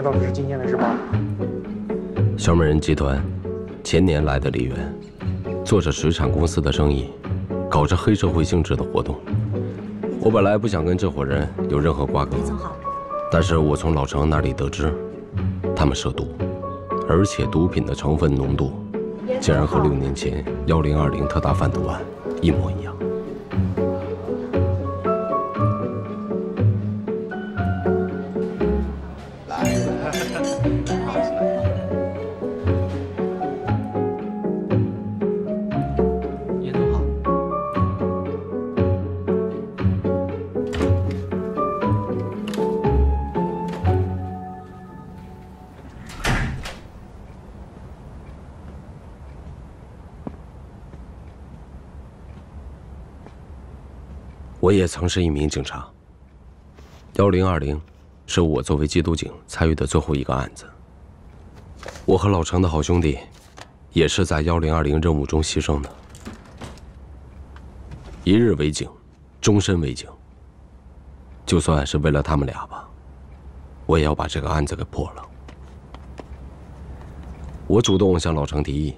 见到的是今天的日报。小美人集团前年来的梨园，做着水产公司的生意，搞着黑社会性质的活动。我本来不想跟这伙人有任何瓜葛，李总好。但是我从老程那里得知，他们涉毒，而且毒品的成分浓度竟然和6年前1020特大贩毒案一模一样。 我也曾是一名警察。1020是我作为缉毒警参与的最后一个案子。我和老程的好兄弟，也是在1020任务中牺牲的。一日为警，终身为警。就算是为了他们俩吧，我也要把这个案子给破了。我主动向老程提议，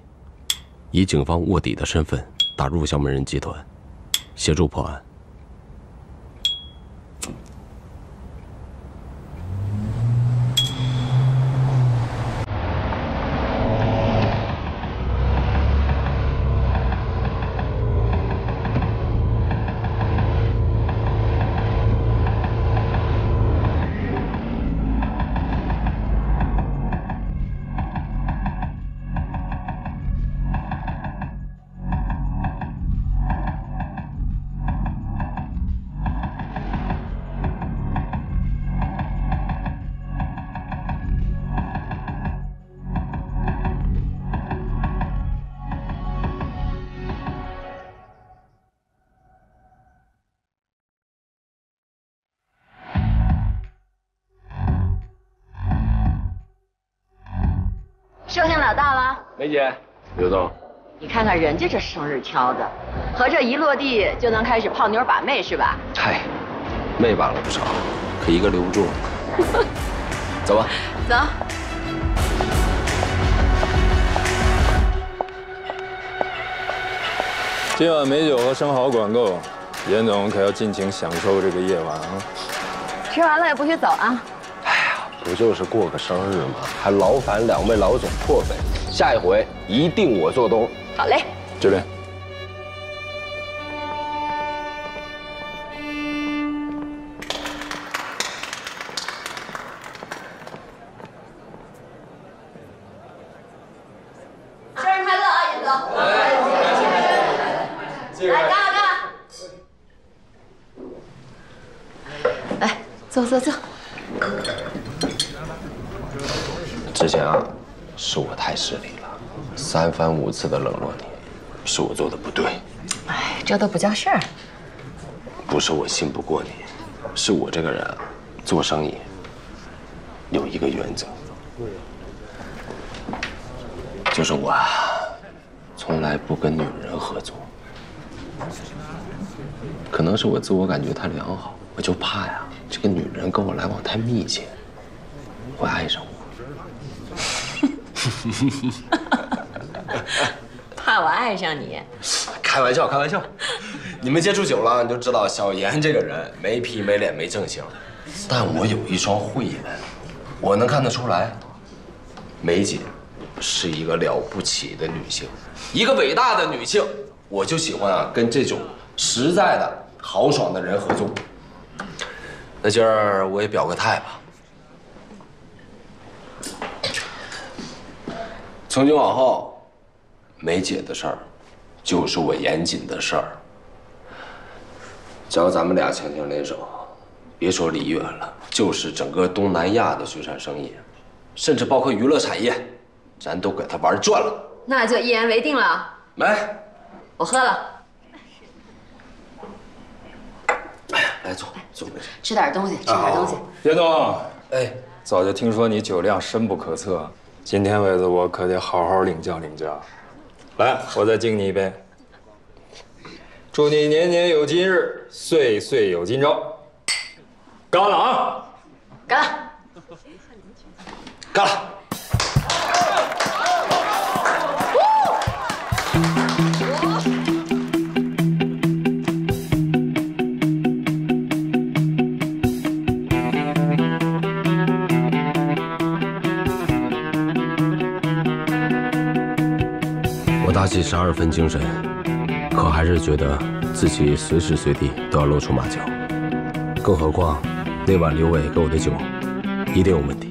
以警方卧底的身份打入小美人集团，协助破案。 寿星老大了，梅姐，刘总，你看看人家这生日挑的，合着一落地就能开始泡妞把妹是吧？嗨，妹把了不少，可一个留不住。走吧。走。今晚美酒和生蚝管够，严总可要尽情享受这个夜晚啊！吃完了也不许走啊！ 不就是过个生日吗？还劳烦2位老总破费，下一回一定我做东。好嘞，这边。生日快乐啊，严总！来，干了干了！来，坐坐坐。 之前啊，是我太失礼了，3番5次的冷落你，是我做的不对。哎，这都不叫事儿。不是我信不过你，是我这个人啊，做生意有一个原则，就是我啊，从来不跟女人合作。可能是我自我感觉太良好，我就怕呀，这个女人跟我来往太密切。会爱上我。怕我爱上你？开玩笑，开玩笑。你们接触久了，你就知道小严这个人没皮没脸没正形。但我有一双慧眼，我能看得出来，梅姐是一个了不起的女性，一个伟大的女性。我就喜欢啊，跟这种实在的、豪爽的人合作。那今儿我也表个态吧。从今往后，梅姐的事儿，就是我严谨的事儿。只要咱们俩强强联手，别说璃月了，就是整个东南亚的水产生意，甚至包括娱乐产业，咱都给他玩转了。那就一言为定了。来，我喝了。哎呀，来坐，坐回去，吃点东西，吃点东西。严总，哎，早就听说你酒量深不可测，今天为子我可得好好领教领教。来，我再敬你一杯。祝你年年有今日，岁岁有今朝。干了啊！干了！干了！我打起12分精神，可还是觉得自己随时随地都要露出马脚。更何况，那晚刘伟给我的酒，一定有问题。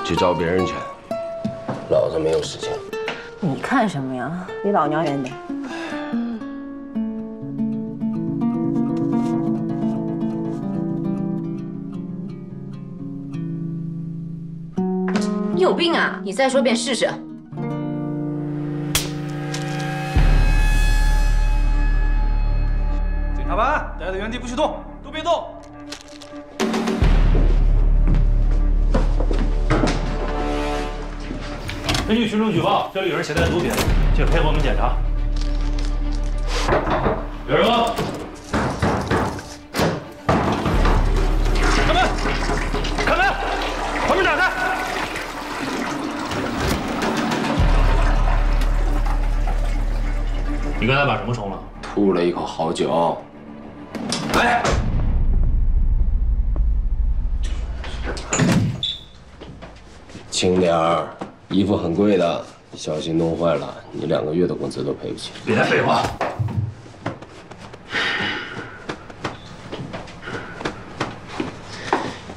去招别人去，老子没有时间。你看什么呀？离老娘远点！你有病啊！你再说遍试试。检查班，待在原地不许动，都别动。根据群众举报，这里有人携带毒品，请配合我们检查。有人吗？开门！开门！把门打开！你刚才把什么冲了？吐了一口好酒。哎，轻点儿，衣服很贵的，小心弄坏了，你2个月的工资都赔不起。别废话！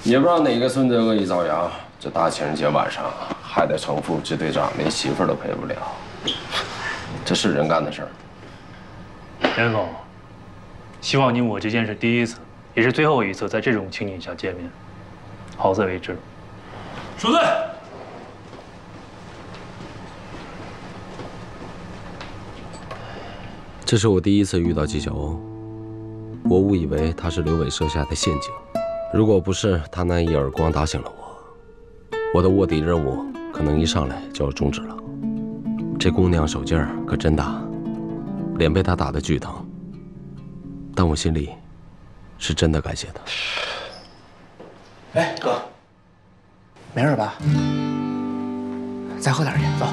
也不知道哪个孙子恶意造谣，这大情人节晚上害得程副支队长连媳妇儿都陪不了，这是人干的事儿。严总，希望你我之间是第一次，也是最后一次在这种情景下见面，好自为之。恕罪。这是我第一次遇到纪晓鸥，我误以为他是刘伟设下的陷阱。如果不是他那一耳光打醒了我，我的卧底任务可能一上来就要终止了。这姑娘手劲儿可真大，脸被他打得巨疼，但我心里是真的感谢他。哎，哥，没事吧？再喝点去，走。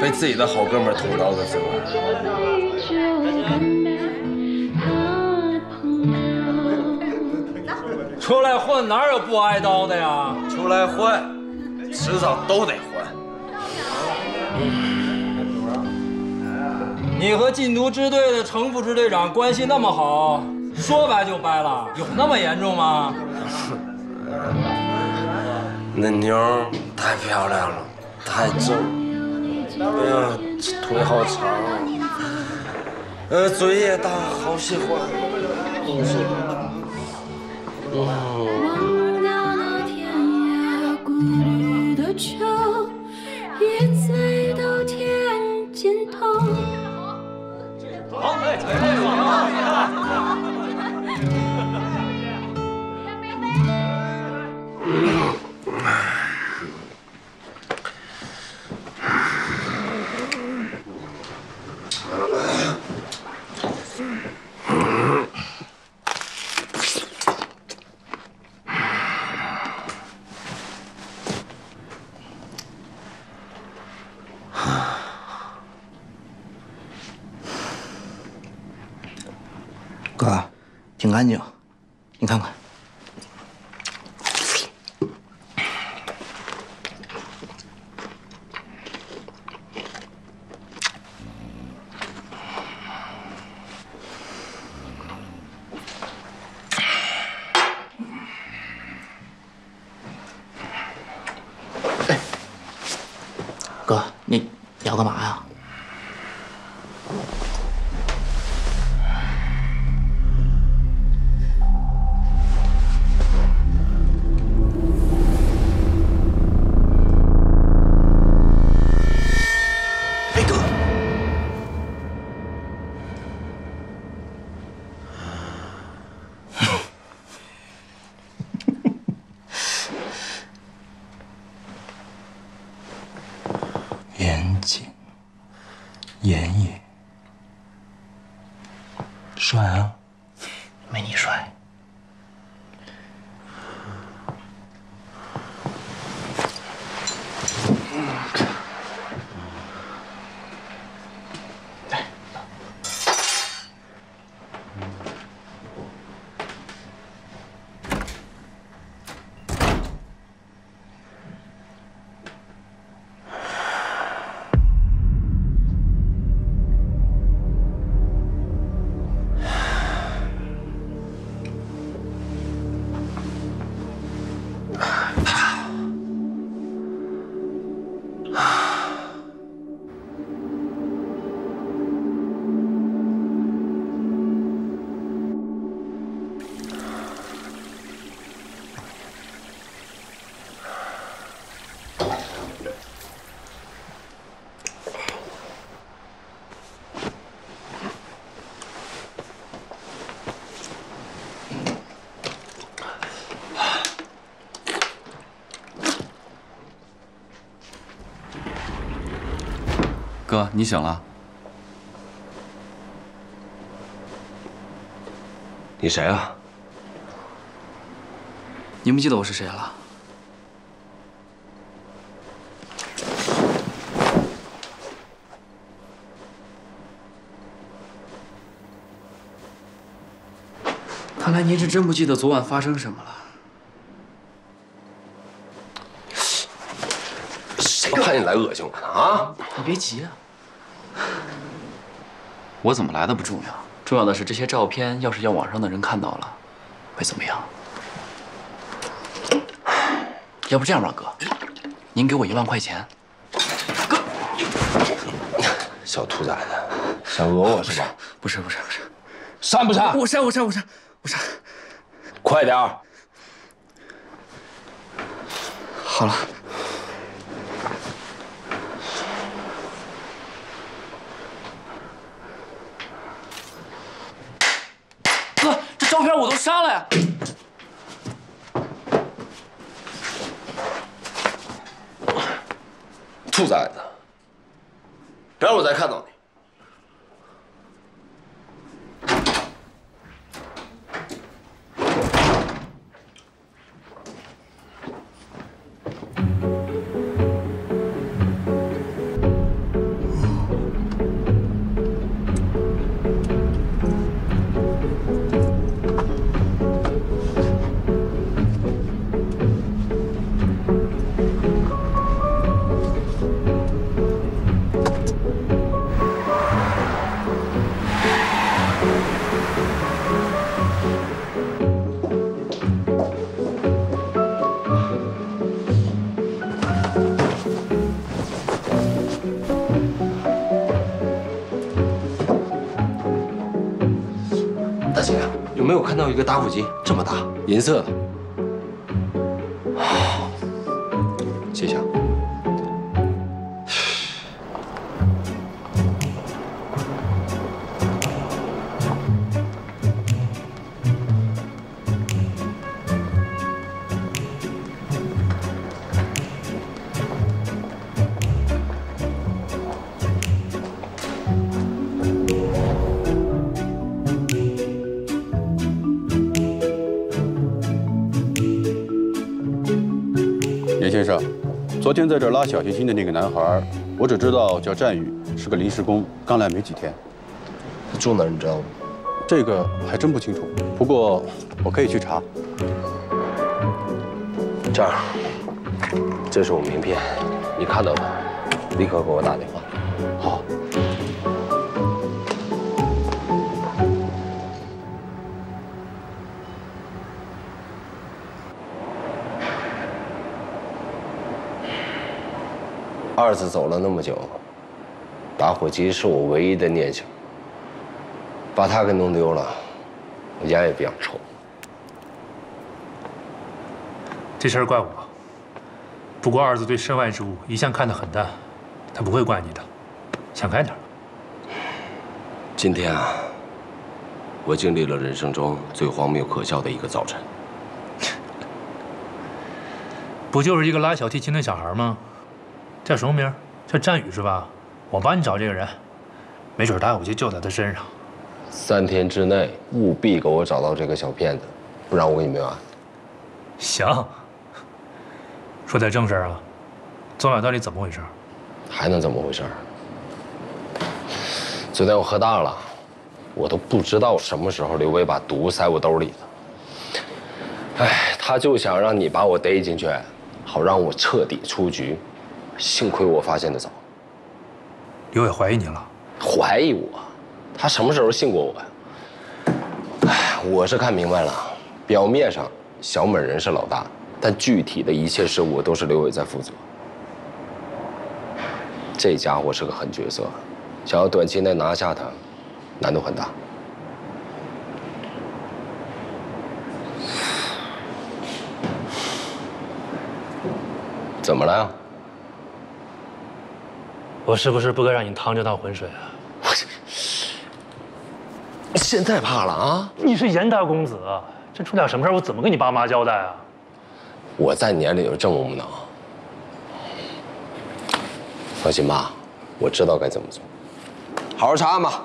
被自己的好哥们捅刀子之外。出来混哪有不挨刀的呀？出来混，迟早都得混。你和禁毒支队的程副支队长关系那么好，说掰就掰了，有那么严重吗？那妞太漂亮了，太正。哎呀，这腿好长，嘴也大，好喜欢，好喜欢。忘掉那天涯孤独的秋，也醉到天尽头。好，哎，哥，挺干净，你看看。哎，哥，你要干嘛呀？严谨、严也，帅啊！没你帅。哥，你醒了？你谁啊？你不记得我是谁了？看来您是真不记得昨晚发生什么了。谁派你来恶心我呢？啊！你别急啊。我怎么来的不重要，重要的是这些照片，要是让网上的人看到了，会怎么样？要不这样吧，哥，您给我1万块钱。哥，小兔崽子，想讹我是吧？不是，删不删？我删。快点儿！好了。哥，这照片我都删了呀。兔崽子，别让我再看到你。有没有看到一个打火机这么大，银色的？谢谢啊。严先生，昨天在这儿拉小提琴的那个男孩，我只知道叫战宇，是个临时工，刚来没几天。他住哪儿你知道吗？这个还真不清楚，不过我可以去查。这样，这是我名片，你看到的，立刻给我打电话。好。二子走了那么久，打火机是我唯一的念想。把他给弄丢了，我烟也不想抽。这事儿怪我。不过二子对身外之物一向看得很淡，他不会怪你的。想开点。今天啊，我经历了人生中最荒谬可笑的一个早晨。不就是一个拉小提琴的小孩吗？叫什么名？叫战宇是吧？我帮你找这个人，没准打火机就在他身上。3天之内务必给我找到这个小骗子，不然我跟你没完。行。说点正事啊，昨晚到底怎么回事？还能怎么回事？昨天我喝大了，我都不知道什么时候刘伟把毒塞我兜里的。哎，他就想让你把我逮进去，好让我彻底出局。幸亏我发现的早。刘伟怀疑你了？怀疑我？他什么时候信过我呀？哎，我是看明白了，表面上小美人是老大，但具体的一切事务都是刘伟在负责。这家伙是个狠角色，想要短期内拿下他，难度很大。怎么了呀？我是不是不该让你趟这趟浑水啊？现在怕了啊？你是严大公子，这出点什么事儿，我怎么跟你爸妈交代啊？我在你眼里就这么无能？放心吧，我知道该怎么做。好好查案吧。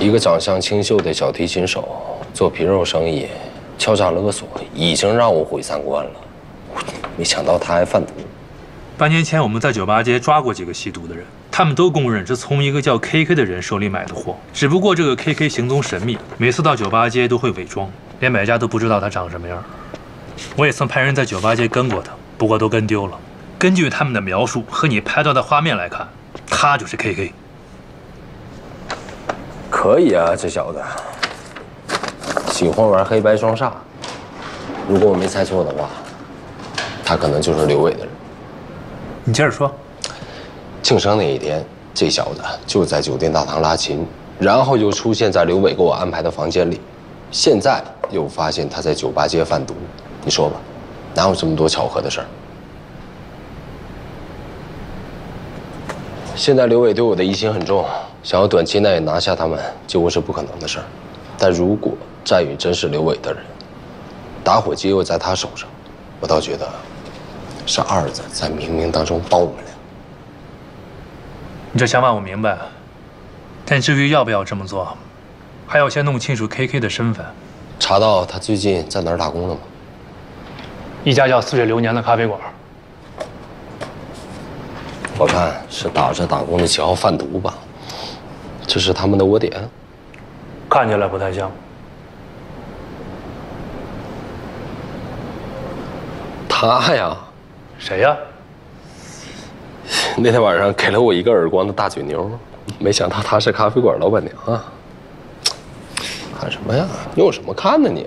一个长相清秀的小提琴手做皮肉生意，敲诈勒索，已经让我毁三观了。没想到他还贩毒。半年前我们在酒吧街抓过几个吸毒的人，他们都供认是从一个叫 KK 的人手里买的货。只不过这个 KK 行踪神秘，每次到酒吧街都会伪装，连买家都不知道他长什么样。我也曾派人在酒吧街跟过他，不过都跟丢了。根据他们的描述和你拍到的画面来看，他就是 KK。可以啊，这小子喜欢玩黑白双煞。如果我没猜错的话，他可能就是刘伟的人。你接着说。庆生那一天，这小子就在酒店大堂拉琴，然后又出现在刘伟给我安排的房间里，现在又发现他在酒吧街贩毒。你说吧，哪有这么多巧合的事儿？现在刘伟对我的疑心很重，想要短期内拿下他们，几乎是不可能的事儿。但如果战宇真是刘伟的人，打火机又在他手上，我倒觉得是二子在冥冥当中帮我们俩。你这想法我明白，但至于要不要这么做，还要先弄清楚 KK 的身份。查到他最近在哪儿打工了吗？一家叫似水流年的咖啡馆。我看是打着打工的旗号贩毒吧，这是他们的窝点。看起来不太像。他呀？谁呀？那天晚上给了我一个耳光的大嘴妞，没想到她是咖啡馆老板娘啊！看什么呀？你有什么看呢你？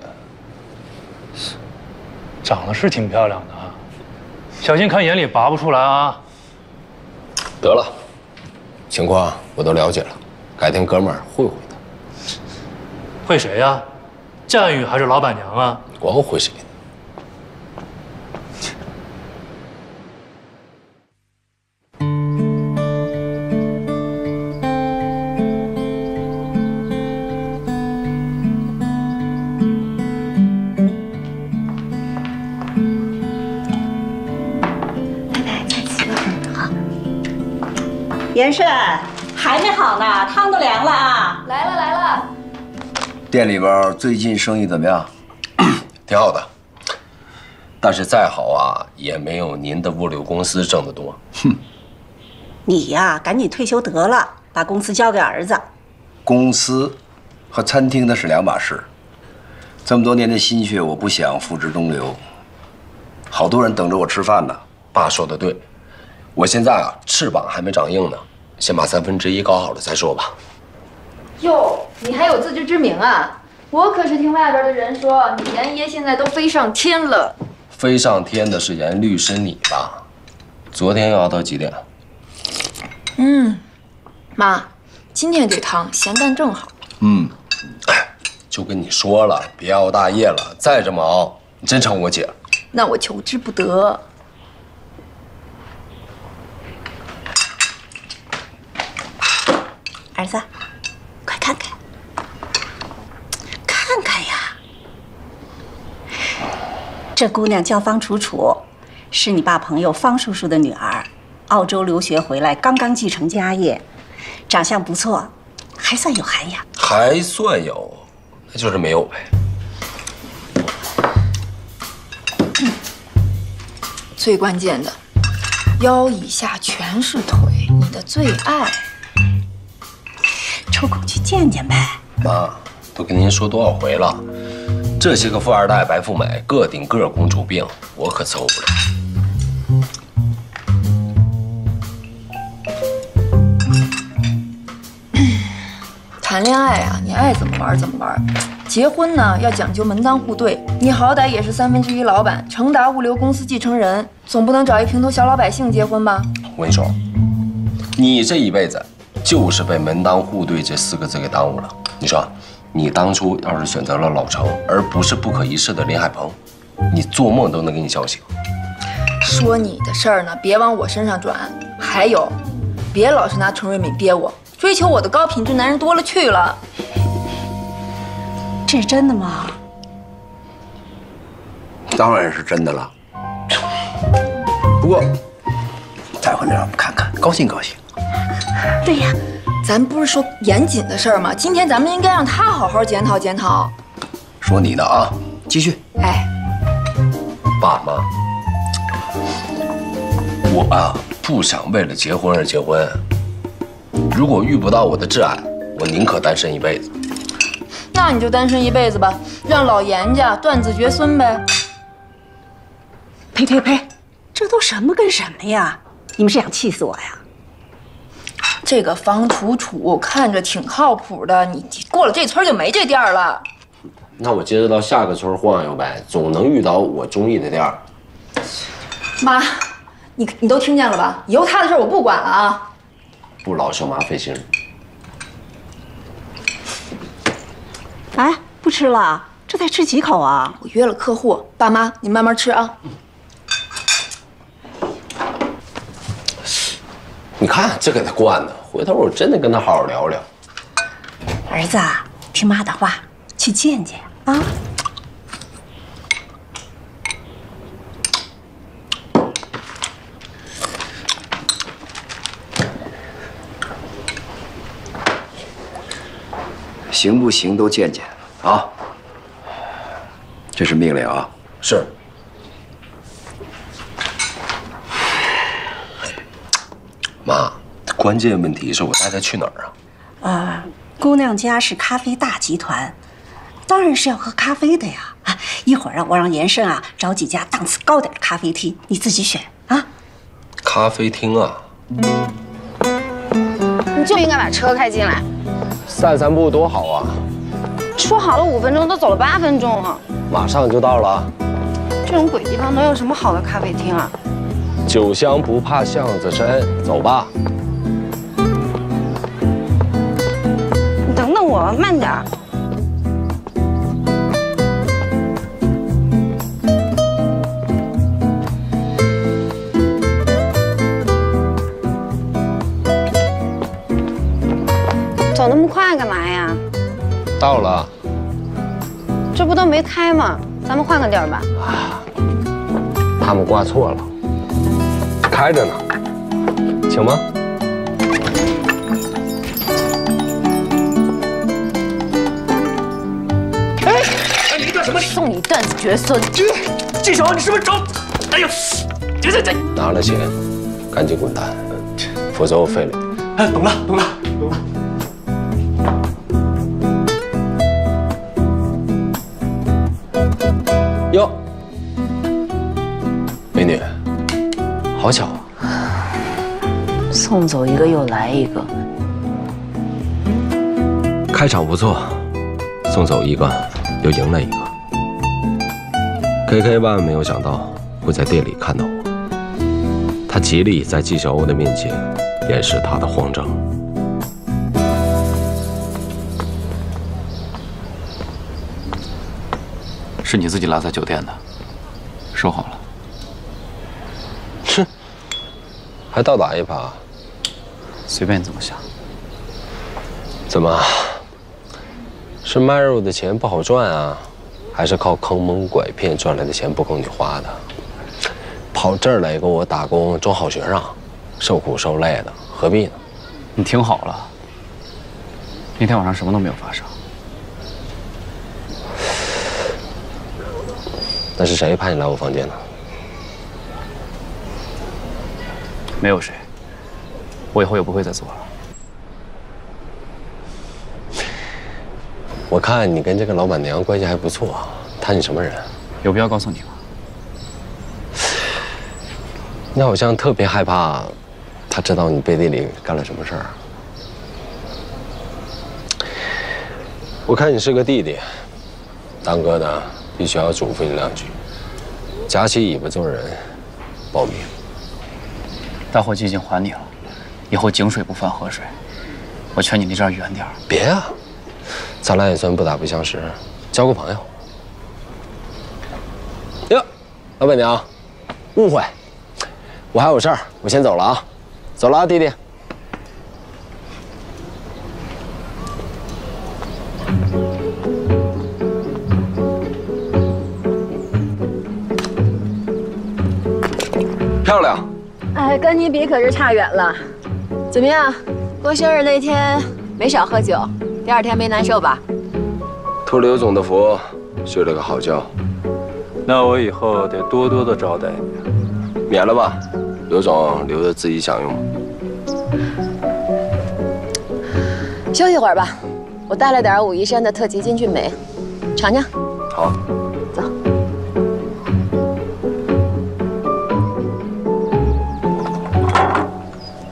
长得是挺漂亮的啊，小心看眼里拔不出来啊！得了，情况我都了解了，改天哥们儿会会他。会谁呀？战宇还是老板娘啊？管我会谁呢？严顺，还没好呢，汤都凉了啊！来了来了。店里边最近生意怎么样？挺好的，但是再好啊，也没有您的物流公司挣得多。哼，你呀，赶紧退休得了，把公司交给儿子。公司和餐厅那是两码事。这么多年的心血，我不想付之东流。好多人等着我吃饭呢。爸说的对，我现在啊翅膀还没长硬呢，先把1/3搞好了再说吧。哟，你还有自知之明啊！我可是听外边的人说，你严爷现在都飞上天了。飞上天的是严律师你吧？昨天又熬到几点？妈，今天这汤咸淡正好。就跟你说了，别熬大夜了，再这么熬，你真成我姐了。那我求之不得。儿子，快看看，看看呀！这姑娘叫方楚楚，是你爸朋友方叔叔的女儿，澳洲留学回来，刚刚继承家业，长相不错，还算有涵养。还算有，那就是没有呗。最关键的，腰以下全是腿，你的最爱。抽空去见见呗。妈，都跟您说多少回了，这些个富二代、白富美，个顶个公主病，我可伺候不了。谈恋爱啊，你爱怎么玩怎么玩。结婚呢，要讲究门当户对。你好歹也是1/3老板，成达物流公司继承人，总不能找一平头小老百姓结婚吧？我跟你说，你这一辈子就是被门当户对这4个字给耽误了。你说，你当初要是选择了老程，而不是不可一世的林海鹏，你做梦都能给你笑醒。说你的事儿呢，别往我身上转。还有，别老是拿陈瑞敏憋我。追求我的高品质男人多了去了。这是真的吗？当然是真的了。不过，再回来让我们看看，高兴高兴。对呀，咱不是说严谨的事儿吗？今天咱们应该让他好好检讨检讨。说你呢啊，继续。哎，爸妈，我啊不想为了结婚而结婚。如果遇不到我的挚爱，我宁可单身一辈子。那你就单身一辈子吧，让老严家断子绝孙呗。呸呸呸，这都什么跟什么呀？你们是想气死我呀？这个方楚楚看着挺靠谱的，你过了这村就没这店了。那我接着到下个村晃悠呗，总能遇到我中意的店儿。妈，你都听见了吧？以后他的事我不管了啊。不劳小妈费心。哎，不吃了？这才吃几口啊？我约了客户，爸妈你慢慢吃啊。你看这给他惯的，回头我真的跟他好好聊聊。儿子，听妈的话，去见见啊。行不行都见见啊！这是命令啊！是。妈，关键问题是我带她去哪儿啊？姑娘家是咖啡大集团，当然是要喝咖啡的呀。啊，一会儿我让严胜啊找几家档次高点的咖啡厅，你自己选啊。咖啡厅啊？你就应该把车开进来。散散步多好啊！说好了5分钟，都走了8分钟了。马上就到了。这种鬼地方能有什么好的咖啡厅啊？酒香不怕巷子深，走吧。你等等我，慢点儿。走那么快干嘛呀？到了。这不都没开吗？咱们换个地儿吧。他们挂错了，开着呢，请吗？哎，你干什么？送你断子绝孙！季少，你是不是找？哎呦，这！拿了钱，赶紧滚蛋，否则我废了你。哎，懂了。哟，美女，好巧啊！送走一个又来一个，开场不错，送走一个又赢了一个。KK 万没有想到会在店里看到我，他极力在季小欧的面前掩饰他的慌张。是你自己落在酒店的，收好了。哼，还倒打一耙，随便你怎么想。怎么？是卖肉的钱不好赚啊，还是靠坑蒙拐骗赚来的钱不够你花的？跑这儿来给我打工装好学生，受苦受累的，何必呢？你听好了，那天晚上什么都没有发生。那是谁派你来我房间的？没有谁，我以后也不会再做了。我看你跟这个老板娘关系还不错，她你什么人？有必要告诉你吗？你好像特别害怕，她知道你背地里干了什么事儿。我看你是个弟弟，当哥的必须要嘱咐你2句：夹起尾巴做人，保命。大伙计已经还你了，以后井水不犯河水。我劝你离这儿远点儿。别啊，咱俩也算不打不相识，交个朋友。哟，老板娘，误会，我还有事儿，我先走了啊，走了啊，弟弟。漂亮。哎，跟你比可是差远了。怎么样，过生日那天没少喝酒，第2天没难受吧？托刘总的福，睡了个好觉。那我以后得多多的招待你。免了吧，刘总留着自己享用。休息会儿吧，我带了点武夷山的特级金骏眉，尝尝。好，走。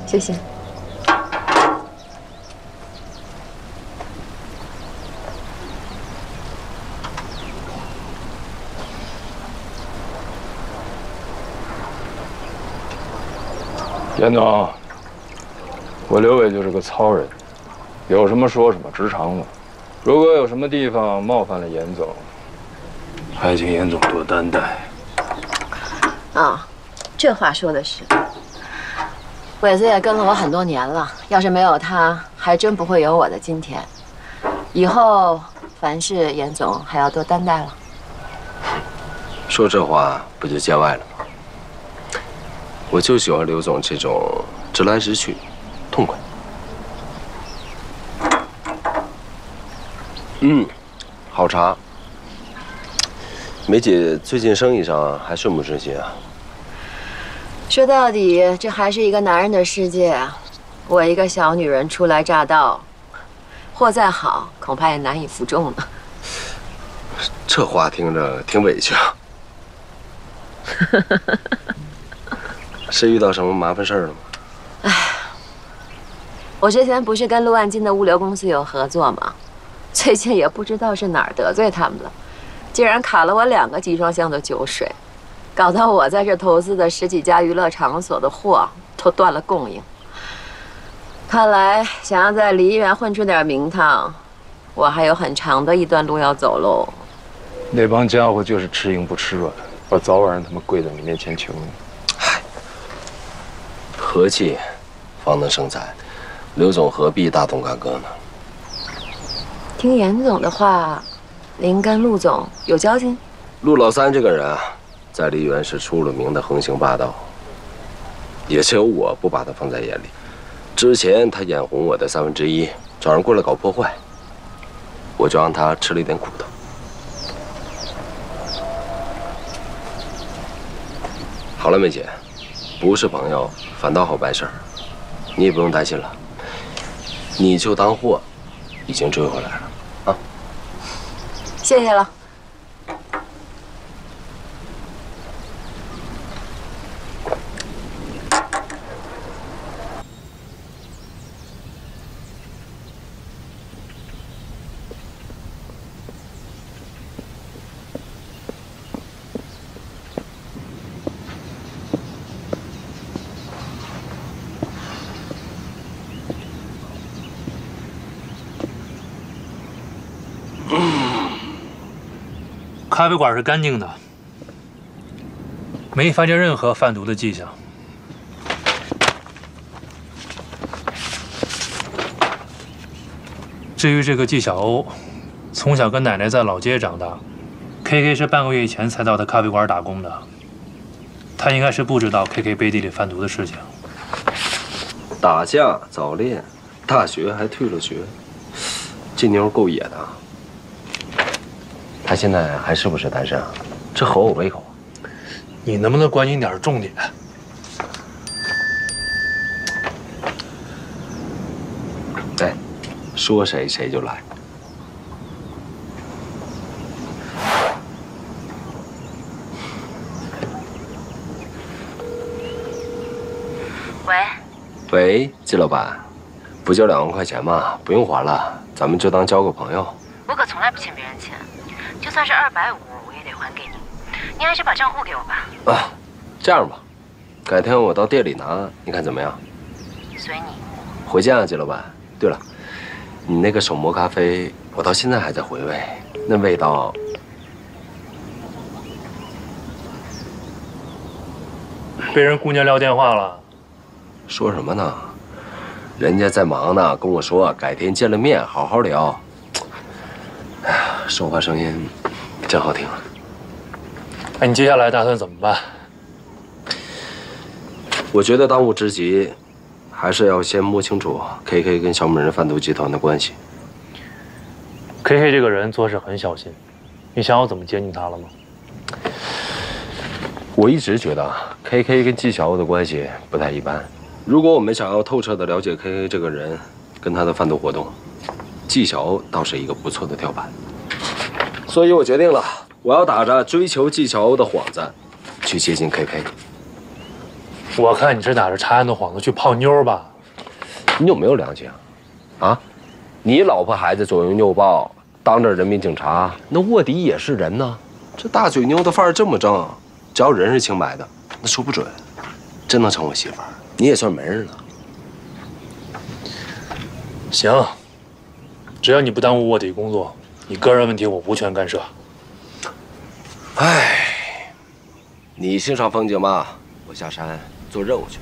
谢谢。严总，我刘伟就是个糙人，有什么说什么，直肠子。如果有什么地方冒犯了严总，还请严总多担待。啊，这话说的是。伟子也跟了我很多年了，要是没有他，还真不会有我的今天。以后凡事严总还要多担待了。说这话不就见外了吗？我就喜欢刘总这种直来直去，痛快。好茶。梅姐最近生意上还顺不顺心啊？说到底，这还是一个男人的世界啊！我一个小女人初来乍到，货再好，恐怕也难以服众呢。这话听着挺委屈啊。是遇到什么麻烦事儿了吗？哎，我之前不是跟陆万金的物流公司有合作吗？最近也不知道是哪儿得罪他们了，竟然卡了我2个集装箱的酒水，搞得我在这投资的10几家娱乐场所的货都断了供应。看来想要在梨园混出点名堂，我还有很长的一段路要走喽。那帮家伙就是吃硬不吃软，我早晚让他们跪在你面前求你。和气方能生财，刘总何必大动干戈呢？听严总的话，您跟陆总有交情？陆老三这个人啊，在梨园是出了名的横行霸道，也只有我不把他放在眼里。之前他眼红我的1/3，找人过来搞破坏，我就让他吃了一点苦头。好了，梅姐，不是朋友反倒好办事儿，你也不用担心了。你就当货已经追回来了啊！谢谢了。咖啡馆是干净的，没发现任何贩毒的迹象。至于这个纪晓欧，从小跟奶奶在老街长大 ，KK 是半个月以前才到他咖啡馆打工的，他应该是不知道 KK 背地里贩毒的事情。打架、早恋，大学还退了学，这妞够野的。他现在还是不是单身啊？这合我胃口。你能不能关心点重点？哎，说谁谁就来。喂，喂，季老板，不就2万块钱吗？不用还了，咱们就当交个朋友。我可从来不欠别人钱，就算是250，我也得还给你。你还是把账户给我吧。啊，这样吧，改天我到店里拿，你看怎么样？随你。回见啊，季老板。对了，你那个手磨咖啡，我到现在还在回味，那味道。被人姑娘撂电话了。说什么呢？人家在忙呢，跟我说改天见了面好好聊。哎呀，说话声音真好听啊！哎，你接下来打算怎么办？我觉得当务之急还是要先摸清楚 KK 跟小美人贩毒集团的关系。KK 这个人做事很小心，你想好怎么接近他了吗？我一直觉得 KK 跟纪晓鸥的关系不太一般。如果我们想要透彻地了解 KK 这个人跟他的贩毒活动，纪晓鸥倒是一个不错的跳板。所以我决定了，我要打着追求纪晓鸥的幌子，去接近 KK。我看你是打着查案的幌子去泡妞吧？你有没有良心啊？啊，你老婆孩子左拥右抱，当着人民警察，那卧底也是人呢。这大嘴妞的范儿这么正，只要人是清白的，那说不准真能成我媳妇儿。你也算门人了。行，只要你不耽误卧底工作，你个人问题我无权干涉。唉，你欣赏风景吧，我下山做任务去。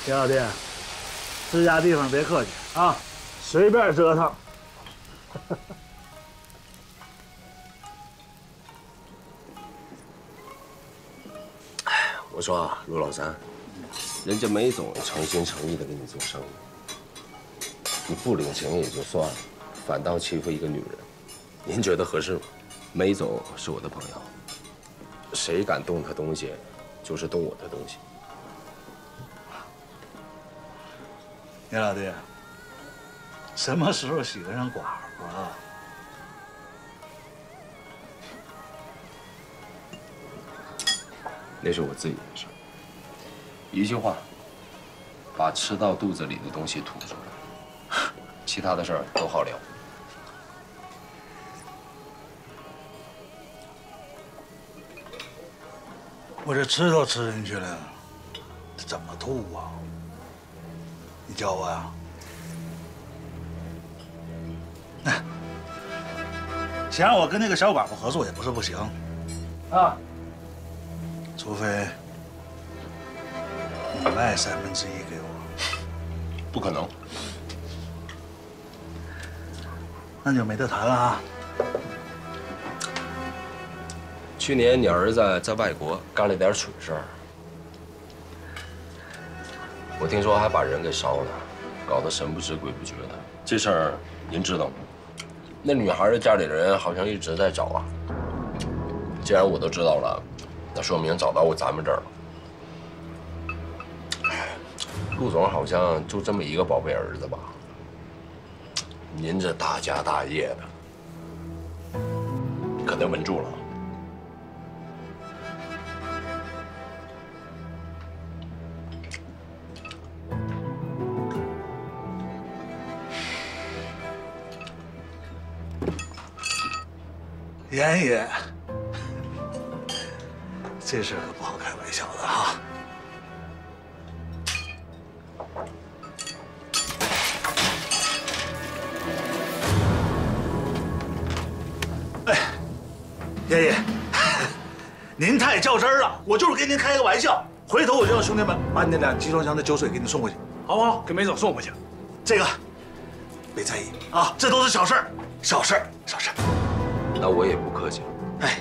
田老弟，这家地方别客气啊，随便折腾。我说啊，陆老三，人家梅总诚心诚意的跟你做生意，你不领情也就算了，反倒欺负一个女人，您觉得合适吗？梅总是我的朋友，谁敢动他东西，就是动我的东西。田老弟，什么时候喜欢上寡妇啊？那是我自己的事。一句话，把吃到肚子里的东西吐出来，其他的事儿都好聊。我这吃都吃进去了，这怎么吐啊？你教我呀？想让我跟那个小寡妇合作也不是不行，啊，除非你卖1/3给我。不可能。那就没得谈了啊。去年你儿子在外国干了点蠢事儿，我听说还把人给烧了，搞得神不知鬼不觉的。这事儿您知道吗？那女孩的家里人好像一直在找啊。既然我都知道了，那说明找到咱们这儿了。陆总好像就这么一个宝贝儿子吧？您这大家大业的，可得稳住了。严爷，这事可不好开玩笑的啊！哎，严爷，您太较真了，我就是跟您开个玩笑。回头我就让兄弟们把你那2集装箱的酒水给你送过去，好不好？给梅总送过去。这个别在意啊，这都是小事儿，小事儿，小事儿。那我也不客气了。哎，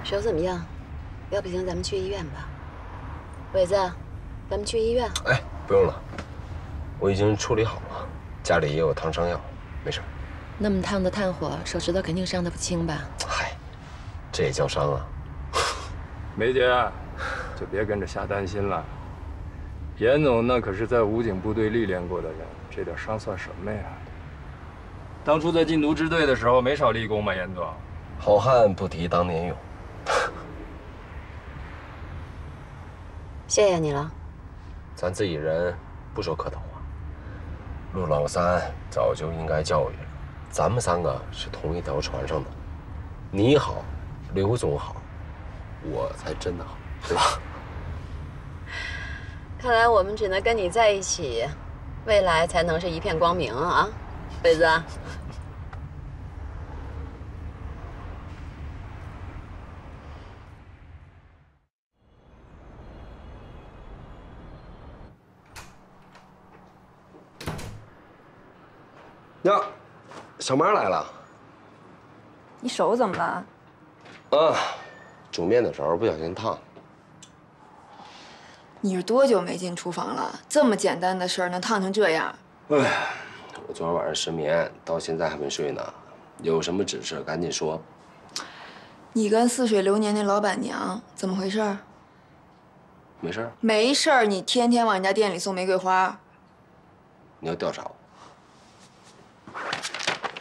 手怎么样？要不行咱们去医院吧。伟子，咱们去医院。哎，不用了，我已经处理好了，家里也有烫伤药，没事。那么烫的炭火，手指头肯定伤得不轻吧？嗨，这也叫伤啊？梅姐，就别跟着瞎担心了。严总那可是在武警部队历练过的人，这点伤算什么呀？当初在禁毒支队的时候没少立功嘛，严总。好汉不提当年勇。谢谢你了。咱自己人不说客套话。陆老三早就应该教育了，咱们3个是同一条船上的，你好，刘总好，我才真的好，对吧？看来我们只能跟你在一起，未来才能是一片光明啊，贝子。呀，小妈来了。你手怎么了？啊，煮面的时候不小心烫。你是多久没进厨房了？这么简单的事儿能烫成这样？哎，我昨天晚上失眠，到现在还没睡呢。有什么指示赶紧说。你跟似水流年那老板娘怎么回事？没事儿。没事儿，你天天往人家店里送玫瑰花。你要调查我？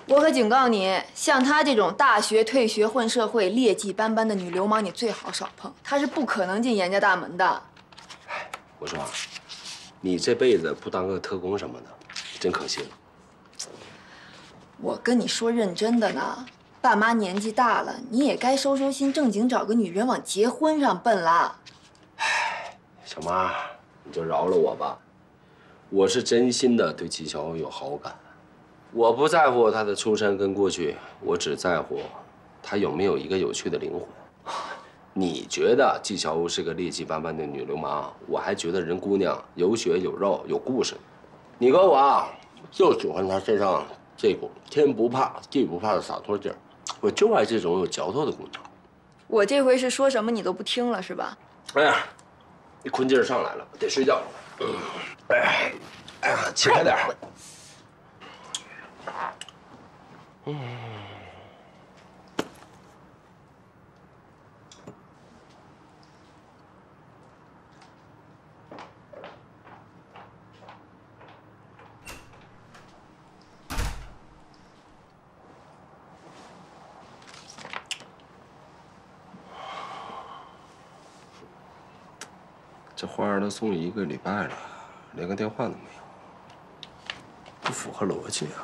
我可警告你，像她这种大学退学混社会、劣迹斑斑的女流氓，你最好少碰。她是不可能进严家大门的。我说，你这辈子不当个特工什么的，真可惜了。我跟你说认真的呢，爸妈年纪大了，你也该收收心，正经找个女人往结婚上奔了。小妈，你就饶了我吧，我是真心的对纪晓有好感。我不在乎她的出身跟过去，我只在乎她有没有一个有趣的灵魂。你觉得纪晓是个劣迹斑斑的女流氓，我还觉得人姑娘有血有肉有故事。你跟我啊，就喜欢她身上这股天不怕地不怕的洒脱劲儿，我就爱这种有嚼头的姑娘。我这回是说什么你都不听了是吧？哎呀，你困劲儿上来了，得睡觉。哎呀，起开点。这花都送1个礼拜了，连个电话都没有，不符合逻辑啊！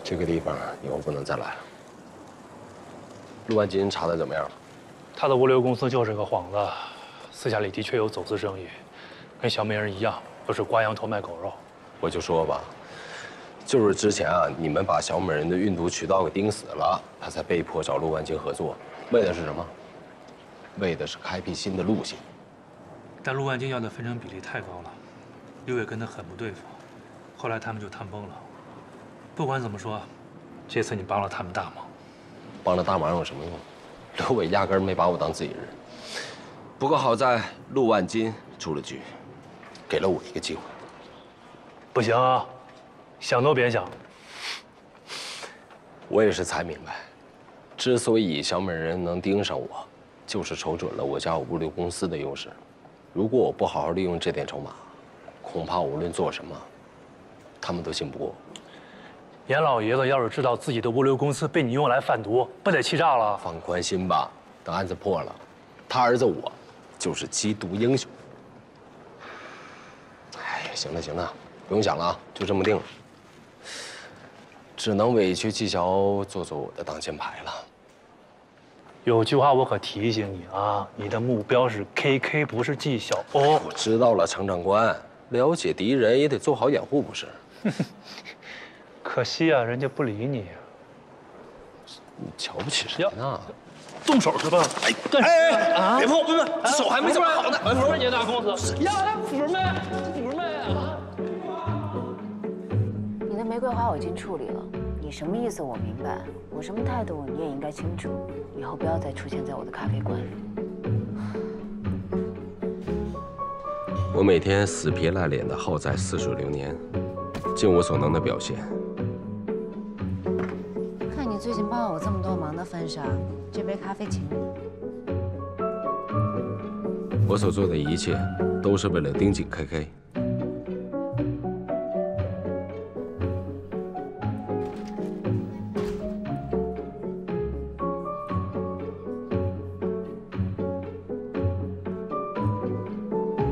这个地方以后不能再来了。陆万金查的怎么样？他的物流公司就是个幌子，私下里的确有走私生意，跟小美人一样，都是刮羊头卖狗肉。我就说吧。就是之前啊，你们把小美人的运毒渠道给盯死了，他才被迫找陆万金合作，为的是什么？为的是开辟新的路线。但陆万金要的分成比例太高了，刘伟跟他很不对付，后来他们就谈崩了。不管怎么说，这次你帮了他们大忙。帮了大忙有什么用？刘伟压根儿没把我当自己人。不过好在陆万金出了局，给了我一个机会。不行啊！想都别想！我也是才明白，之所以小美人能盯上我，就是瞅准了我家物流公司的优势。如果我不好好利用这点筹码，恐怕无论做什么，他们都信不过我。严老爷子要是知道自己的物流公司被你用来贩毒，不得气炸了？放宽心吧，等案子破了，他儿子我就是缉毒英雄。哎，行了行了，不用想了啊，就这么定了。只能委屈纪晓做我的挡箭牌了。有句话我可提醒你啊，你的目标是 KK， 不是纪晓哦。我知道了，程长官，了解敌人也得做好掩护，不是？可惜啊，人家不理你。你瞧不起谁呢？动手是吧？哎，别碰！这手还没怎么好呢。不是你大公子，呀，福妹啊！你的玫瑰花我已经处理了，你什么意思我明白，我什么态度你也应该清楚，以后不要再出现在我的咖啡馆里。我每天死皮赖脸的耗在似水流年，尽我所能的表现。看你最近帮了我这么多忙的份上，这杯咖啡请你。我所做的一切都是为了盯紧 KK。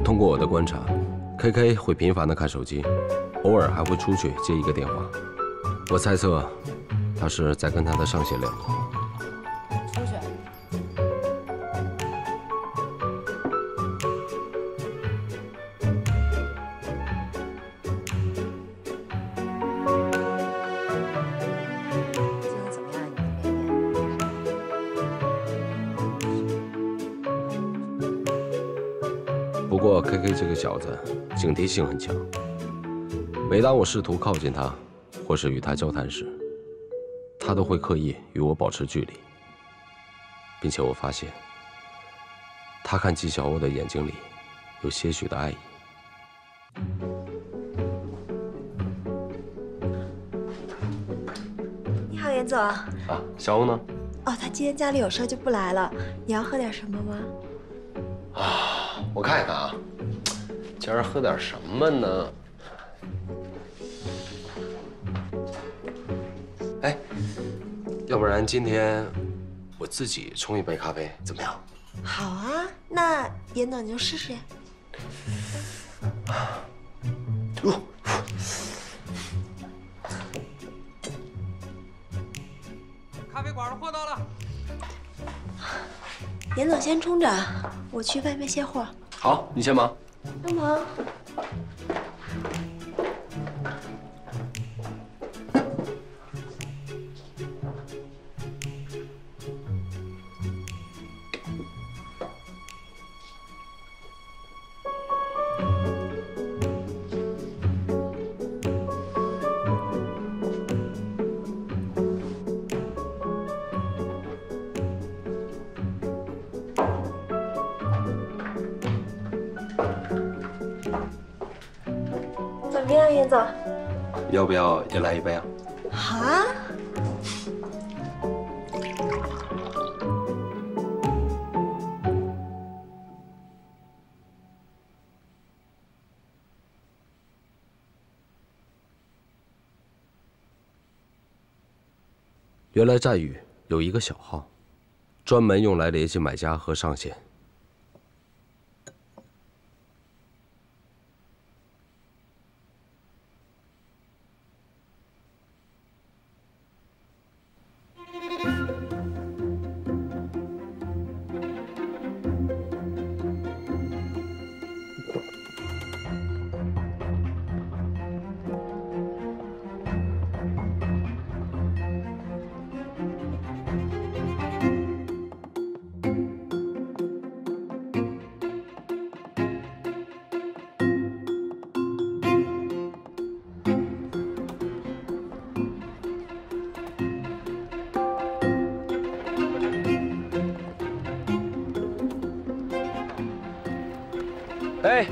通过我的观察 ，KK 会频繁地看手机，偶尔还会出去接一个电话。我猜测，他是在跟他的上线联络。出去。过 KK 这个小子警惕性很强，每当我试图靠近他，或是与他交谈时，他都会刻意与我保持距离，并且我发现，他看纪晓鸥的眼睛里有些许的爱意。你好，严总。啊，小鸥呢？哦，他今天家里有事就不来了。你要喝点什么吗？啊，我看一看啊，今儿喝点什么呢？哎，要不然今天我自己冲一杯咖啡，怎么样？好啊，那严总你就试试呀。咖啡馆的货到了。严总先冲着，我去外面卸货。好，你先忙。帮忙。怎么样，严总？要不要也来一杯啊？好啊。原来战宇有一个小号，专门用来联系买家和上线。哎，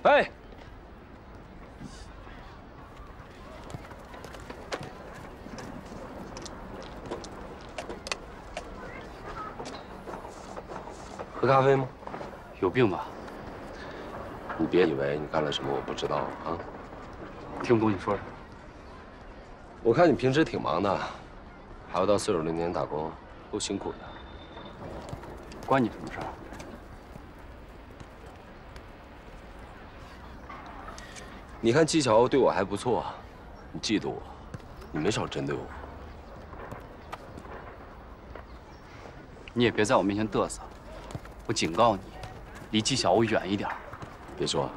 哎，喝咖啡吗？有病吧？你别以为你干了什么我不知道啊！听不懂你说什么。我看你平时挺忙的，还要到490年打工，够辛苦的。关你什么事儿？你看纪晓鸥对我还不错，你嫉妒我，你没少针对我。你也别在我面前嘚瑟，我警告你，离纪晓鸥远一点。别说，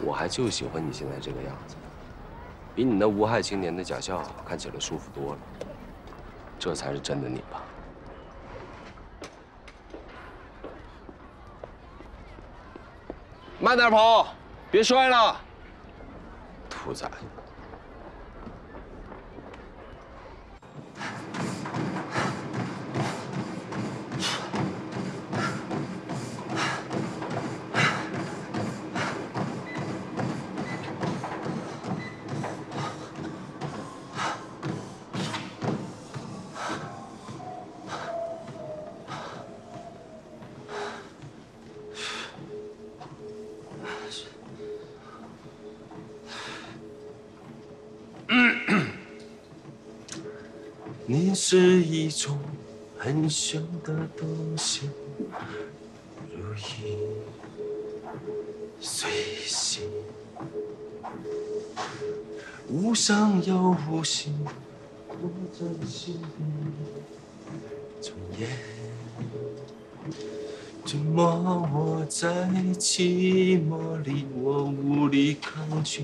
我还就喜欢你现在这个样子，比你那无害青年的假笑看起来舒服多了。这才是真的你吧？慢点跑，别摔了，兔崽子！你是一种很小的东西，如影随形，无伤又无形，我真心从眼折磨我在寂寞里，我无力抗拒，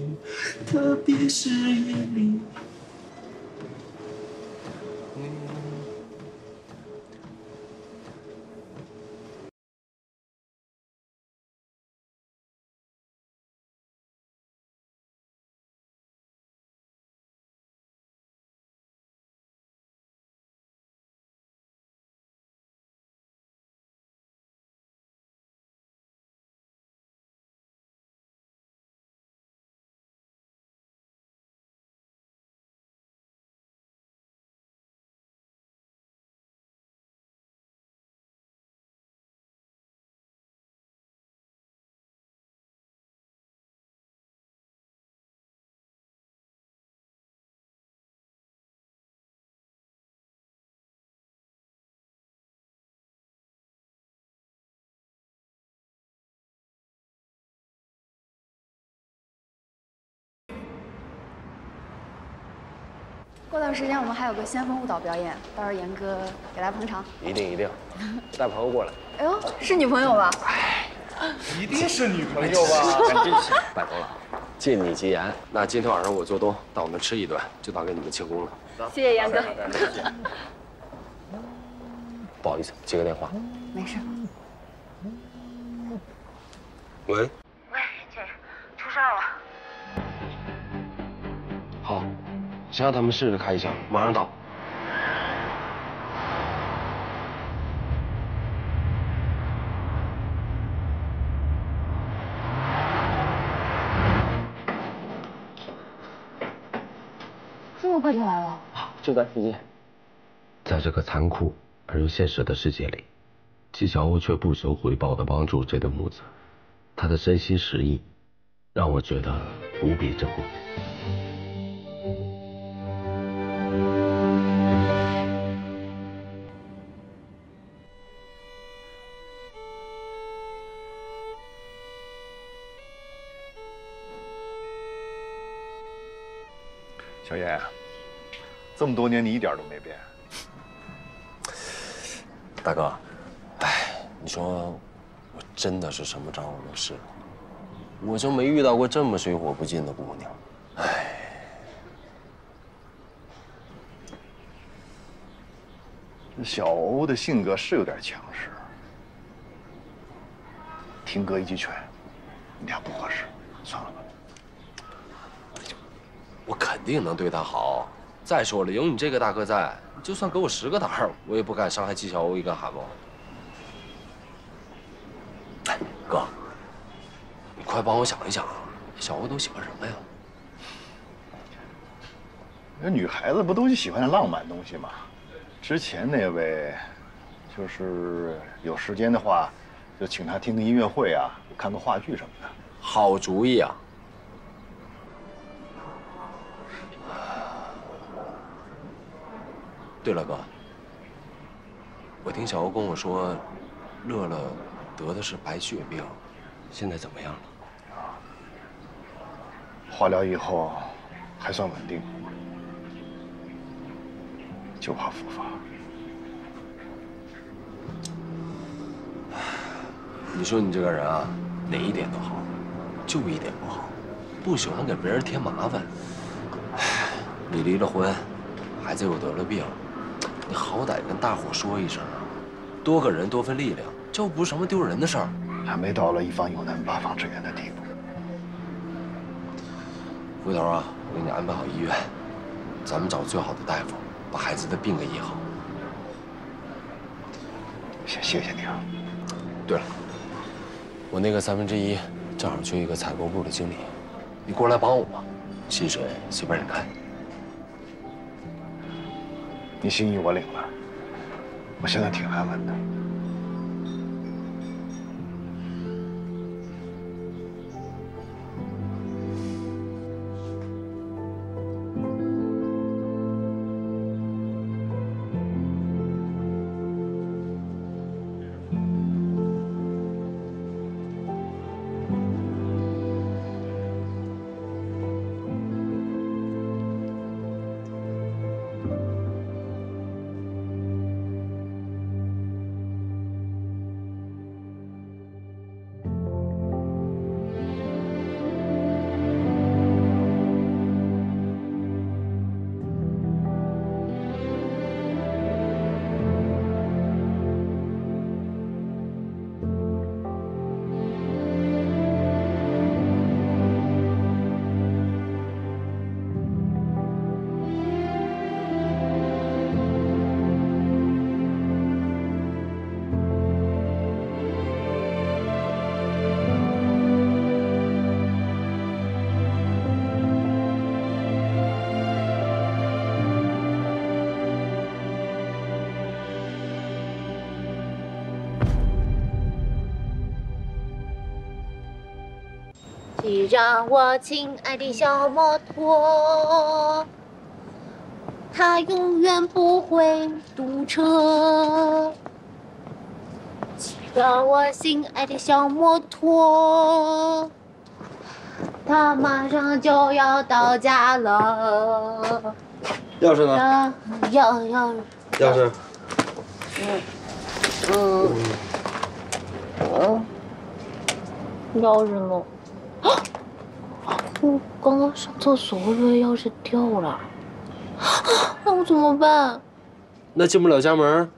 特别是夜里。过段时间我们还有个先锋舞蹈表演，到时候严哥也来捧场。一定，带朋友过来。哎呦，是女朋友吧？一定是女朋友吧？真是，拜托了，借你吉言。那今天晚上我做东，到我们吃一顿，就当给你们庆功了。谢谢严哥。不好意思，接个电话。没事。喂。喂，姐，出事了。好，先让他们试着开一枪，马上到。这么快就来了？就在附近。在这个残酷而又现实的世界里，纪晓鸥却不求回报地帮助这对母子，他的真心实意让我觉得无比珍贵。小燕，这么多年你一点都没变。大哥，哎，你说我真的是什么招都试过，我就没遇到过这么水火不进的姑娘。哎，小欧的性格是有点强势，听哥一句劝，你俩不合适，算了吧。我肯定能对她好。再说了，有你这个大哥在，就算给我10个胆儿，我也不敢伤害纪晓鸥一根汗毛。哎，哥，你快帮我想一想，小欧都喜欢什么呀？那女孩子不都喜欢浪漫东西吗？之前那位，就是有时间的话，就请她听个音乐会啊，看个话剧什么的。好主意啊！对了，哥，我听小欧跟我说，乐乐得的是白血病，现在怎么样了？化疗以后还算稳定，就怕复发。你说你这个人啊，哪一点都好，就一点不好，不喜欢给别人添麻烦。你离了婚，孩子又得了病。你好歹跟大伙说一声啊，多个人多份力量，这不是什么丢人的事儿。还没到了一方有难八方支援的地步。回头啊，我给你安排好医院，咱们找最好的大夫，把孩子的病给医好。谢谢你啊。对了，我那个1/3正好缺一个采购部的经理，你过来帮我吧，薪水随便你开。你心意我领了，我现在挺安稳的。请让我亲爱的小摩托，它永远不会堵车。请让我心爱的小摩托，它马上就要到家了。钥匙呢？钥匙。钥匙。钥匙呢？啊！我刚刚上厕所，我以为钥匙掉了。那我怎么办？那进不了家门，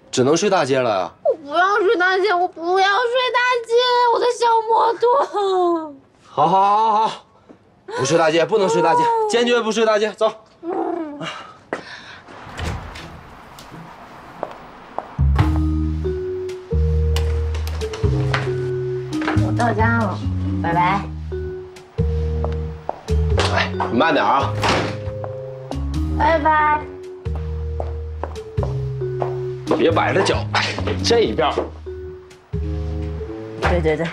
只能睡大街了呀。我不要睡大街，我不要睡大街，我的小摩托。好，不睡大街，不能睡大街，坚决不睡大街，走。我到家了，拜拜。哎，你慢点啊。拜拜。别崴着脚，哎，这一边。对。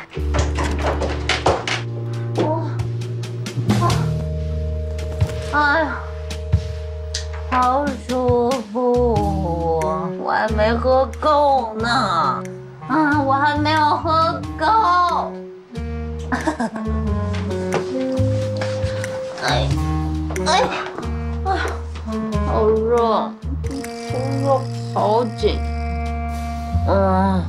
哎呀，好舒服！我还没喝够呢，我还没有喝够。哎，好热，胸口好紧。哎呀，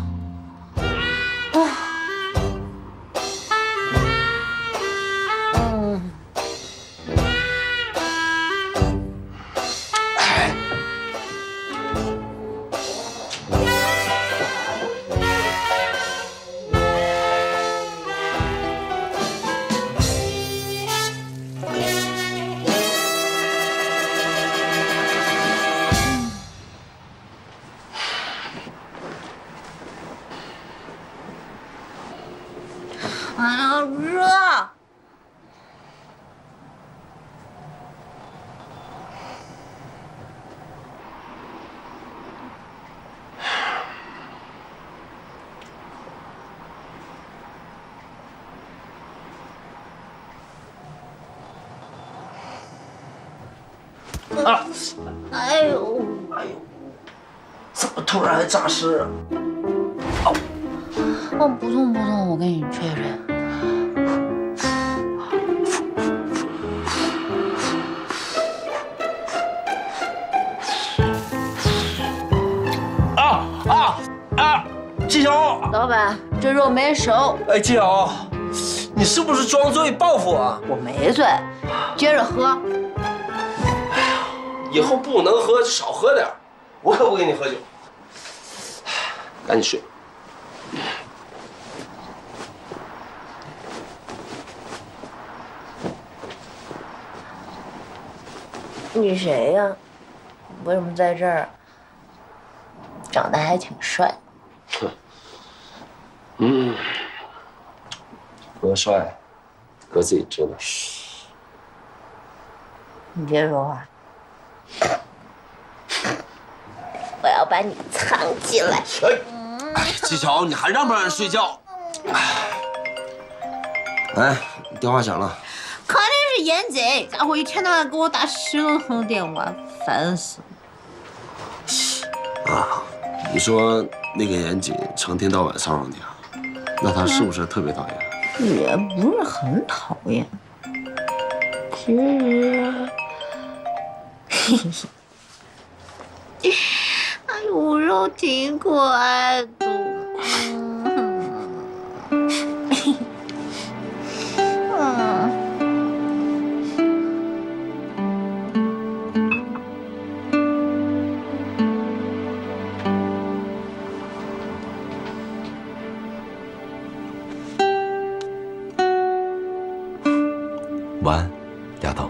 热！啊！哎呦！怎么突然还诈尸啊？哦，不痛，我给你吹吹。季晓，老板，这肉没熟。哎，季晓，你是不是装醉报复我？我没醉，接着喝。哎呀，以后不能喝就少喝点，我可不给你喝酒。赶紧睡。你谁呀？为什么在这儿？长得还挺帅。多帅，哥自己知道。你别说话，我要把你藏起来。哎，季晓，你还让不让人睡觉？哎，电话响了。肯定是严贼，家伙一天到晚给我打10通电话，烦死了。啊，你说那个严谨成天到晚骚扰你啊？那他是不是特别讨厌？也不是很讨厌，其实，哎呦，我肉挺可爱的。晚安，丫头。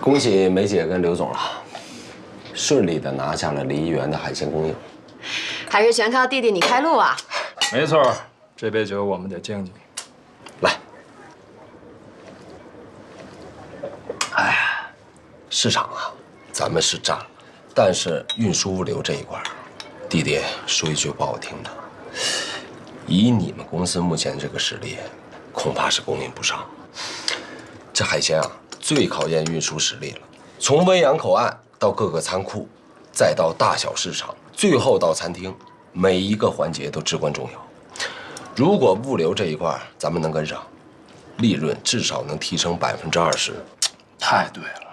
恭喜梅姐跟刘总了，顺利的拿下了梨园的海鲜供应。还是全靠弟弟你开路啊！没错，这杯酒我们得敬你。来，哎呀，市场啊，咱们是占了，但是运输物流这一块，弟弟说一句不好听的，以你们公司目前这个实力，恐怕是供应不上。这海鲜啊，最考验运输实力了。从温阳口岸到各个仓库，再到大小市场，最后到餐厅，每一个环节都至关重要。如果物流这一块咱们能跟上，利润至少能提升20%。太对了，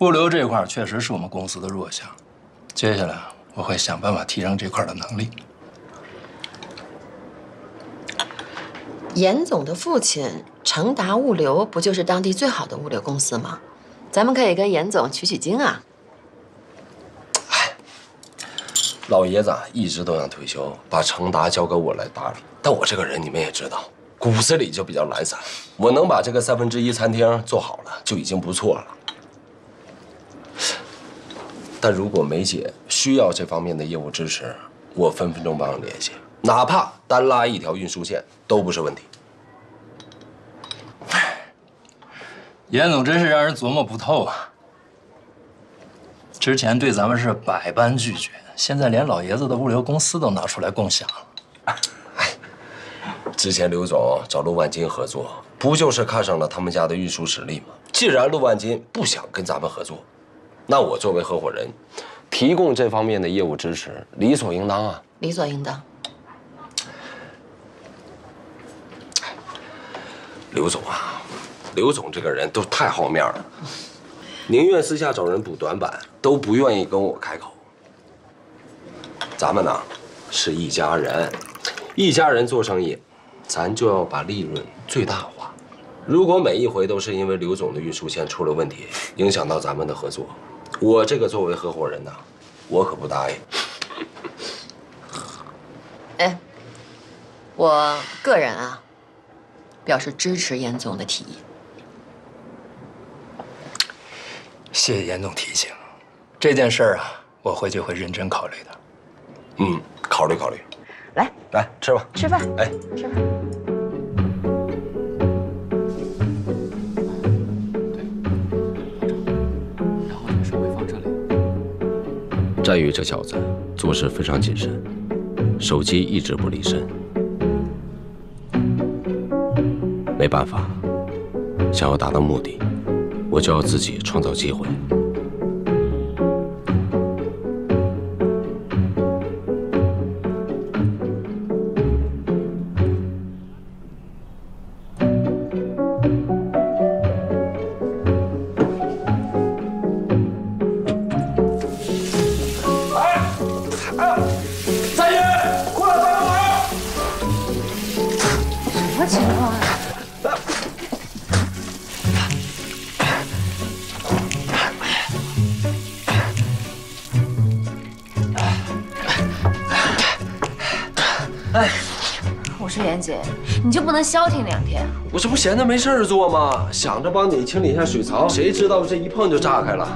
物流这块确实是我们公司的弱项，接下来我会想办法提升这块的能力。严总的父亲成达物流不就是当地最好的物流公司吗？咱们可以跟严总取取经啊。老爷子一直都想退休，把成达交给我来打理。但我这个人你们也知道，骨子里就比较懒散。我能把这个1/3餐厅做好了，就已经不错了。但如果梅姐需要这方面的业务支持，我分分钟帮你联系，哪怕单拉一条运输线都不是问题。严总真是让人琢磨不透啊！之前对咱们是百般拒绝，现在连老爷子的物流公司都拿出来共享了。之前刘总找陆万金合作，不就是看上了他们家的运输实力吗？既然陆万金不想跟咱们合作，那我作为合伙人，提供这方面的业务支持，理所应当啊。理所应当。刘总啊，刘总这个人都太好面了，宁愿私下找人补短板，都不愿意跟我开口。咱们呢是一家人，一家人做生意，咱就要把利润最大化。如果每一回都是因为刘总的运输线出了问题，影响到咱们的合作，我这个作为合伙人呢，我可不答应。哎，我个人啊，表示支持严总的提议。谢谢严总提醒，这件事儿啊，我回去会认真考虑的。嗯，考虑考虑。来，来吃吧。吃饭。哎，吃饭。战宇这小子做事非常谨慎，手机一直不离身。没办法，想要达到目的，我就要自己创造机会。三爷，过来帮个忙！什么情况啊？哎，我说妍姐，你就不能消停2天？我这不闲着没事做吗？想着帮你清理一下水槽，谁知道这一碰就炸开了。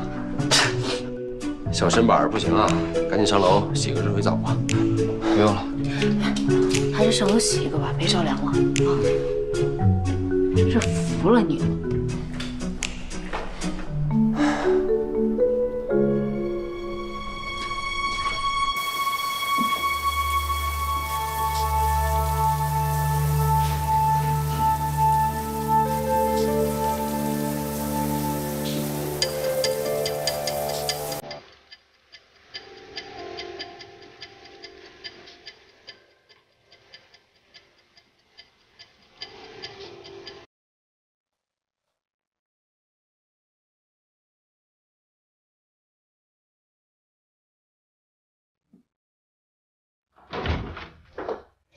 小身板不行啊，赶紧上楼洗个热水澡吧。不用了，还是上楼洗一个吧，别着凉了啊！真是服了你了。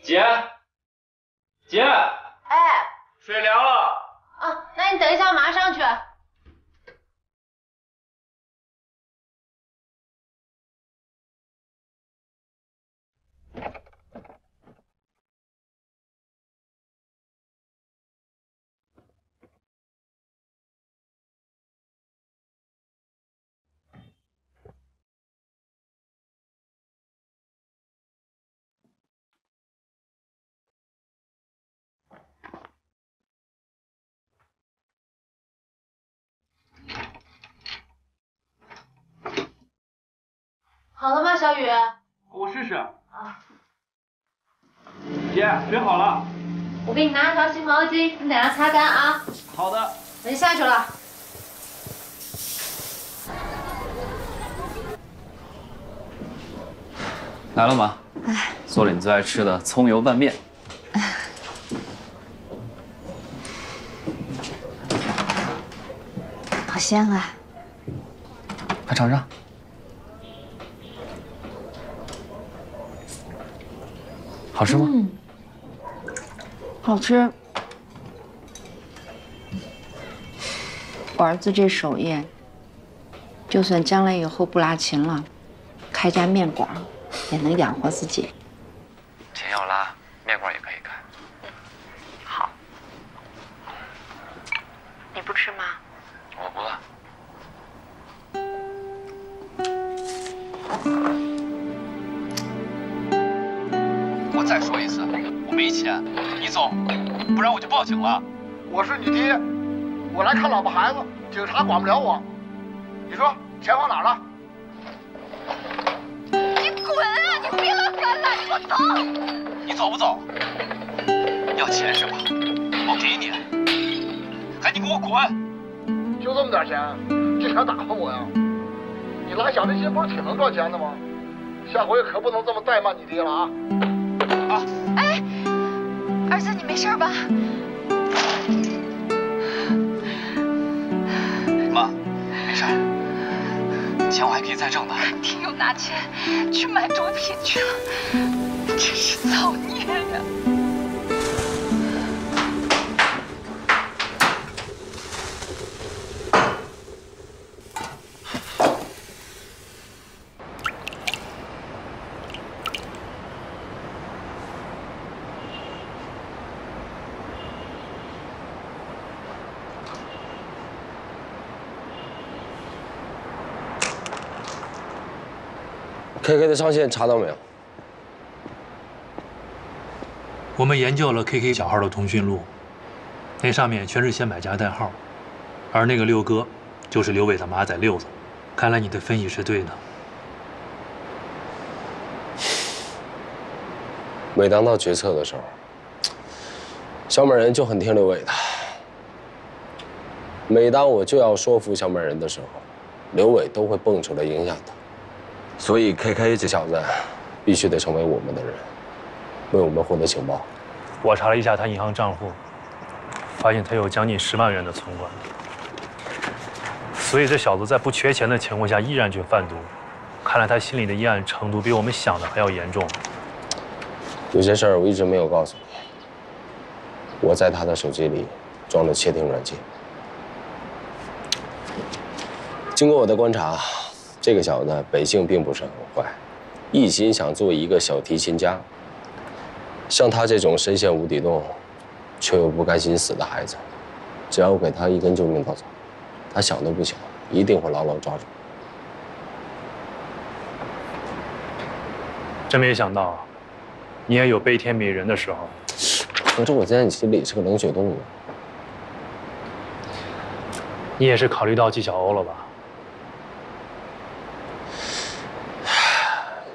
姐，姐，哎，水凉了。啊，那你等一下，我马上去。好了吗，小雨？我试试。啊。姐，水好了。我给你拿条新毛巾，你等下擦干啊。好的。我先下去了。来了吗？做了你最爱吃的葱油拌面。好香啊！快尝尝。好吃吗？好吃。我儿子这手艺，就算将来以后不拉琴了，开家面馆，也能养活自己。琴要拉，面馆也可以开。好。你不吃吗？我不了。我再说一次，我没钱，你走，不然我就报警了。我是你爹，我来看老婆孩子，警察管不了我。你说钱放哪儿了？你滚啊！你别老管了，你给我走！你走不走？要钱是吧？我给你，还你给我滚！就这么点钱，就想打发我呀？你拉小提琴不是挺能赚钱的吗？下回可不能这么怠慢你爹了啊！哎，儿子，你没事吧？妈，没事，钱我还可以再挣的。你又拿钱去买毒品去了，真是造孽呀！KK 的上线查到没有？我们研究了 KK 小号的通讯录，那上面全是些买家代号，而那个六哥就是刘伟的马仔六子。看来你的分析是对的。每当到决策的时候，小美人就很听刘伟的。每当我就要说服小美人的时候，刘伟都会蹦出来影响他。所以 KK 这小子必须得成为我们的人，为我们获得情报。我查了一下他银行账户，发现他有将近10万元的存款。所以这小子在不缺钱的情况下依然去贩毒，看来他心里的阴暗程度比我们想的还要严重。有些事儿我一直没有告诉你。我在他的手机里装了窃听软件。经过我的观察，这个小子本性并不是很坏，一心想做一个小提琴家。像他这种深陷无底洞，却又不甘心死的孩子，只要给他一根救命稻草，他想都不想，一定会牢牢抓住。真没想到，你也有悲天悯人的时候。合着我在你心里是个冷血动物。你也是考虑到纪晓欧了吧？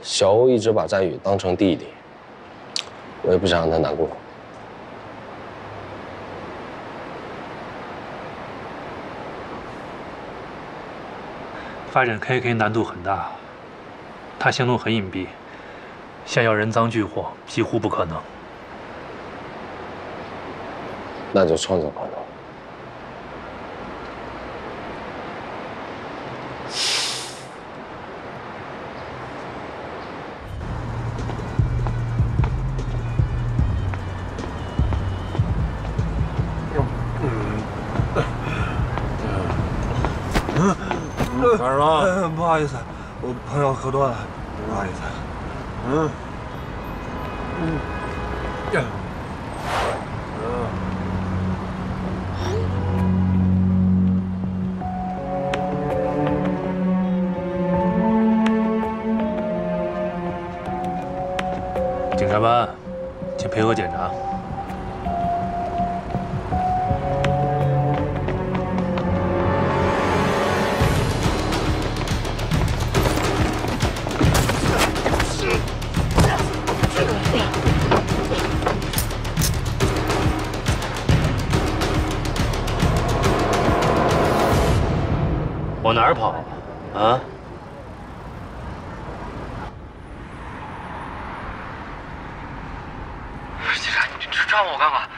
小欧一直把战宇当成弟弟，我也不想让他难过。发展 KK 难度很大，他行动很隐蔽，想要人赃俱获几乎不可能。那就创造可能。干什么？不好意思，我朋友喝多了，不好意思。检察班，请配合检查。往哪儿跑啊？警察，你抓我干嘛？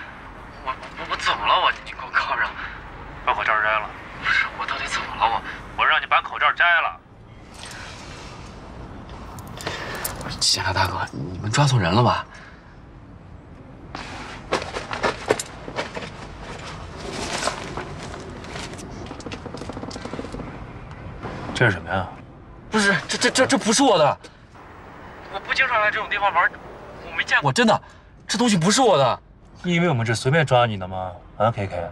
我怎么了？你给我铐上！把口罩摘了。不是，我到底怎么了？我让你把口罩摘了。警察大哥，你们抓错人了吧？这是什么呀？不是，这不是我的。我不经常来这种地方玩，我没见过，真的，这东西不是我的。你以为我们是随便抓你的吗？啊 ，KK，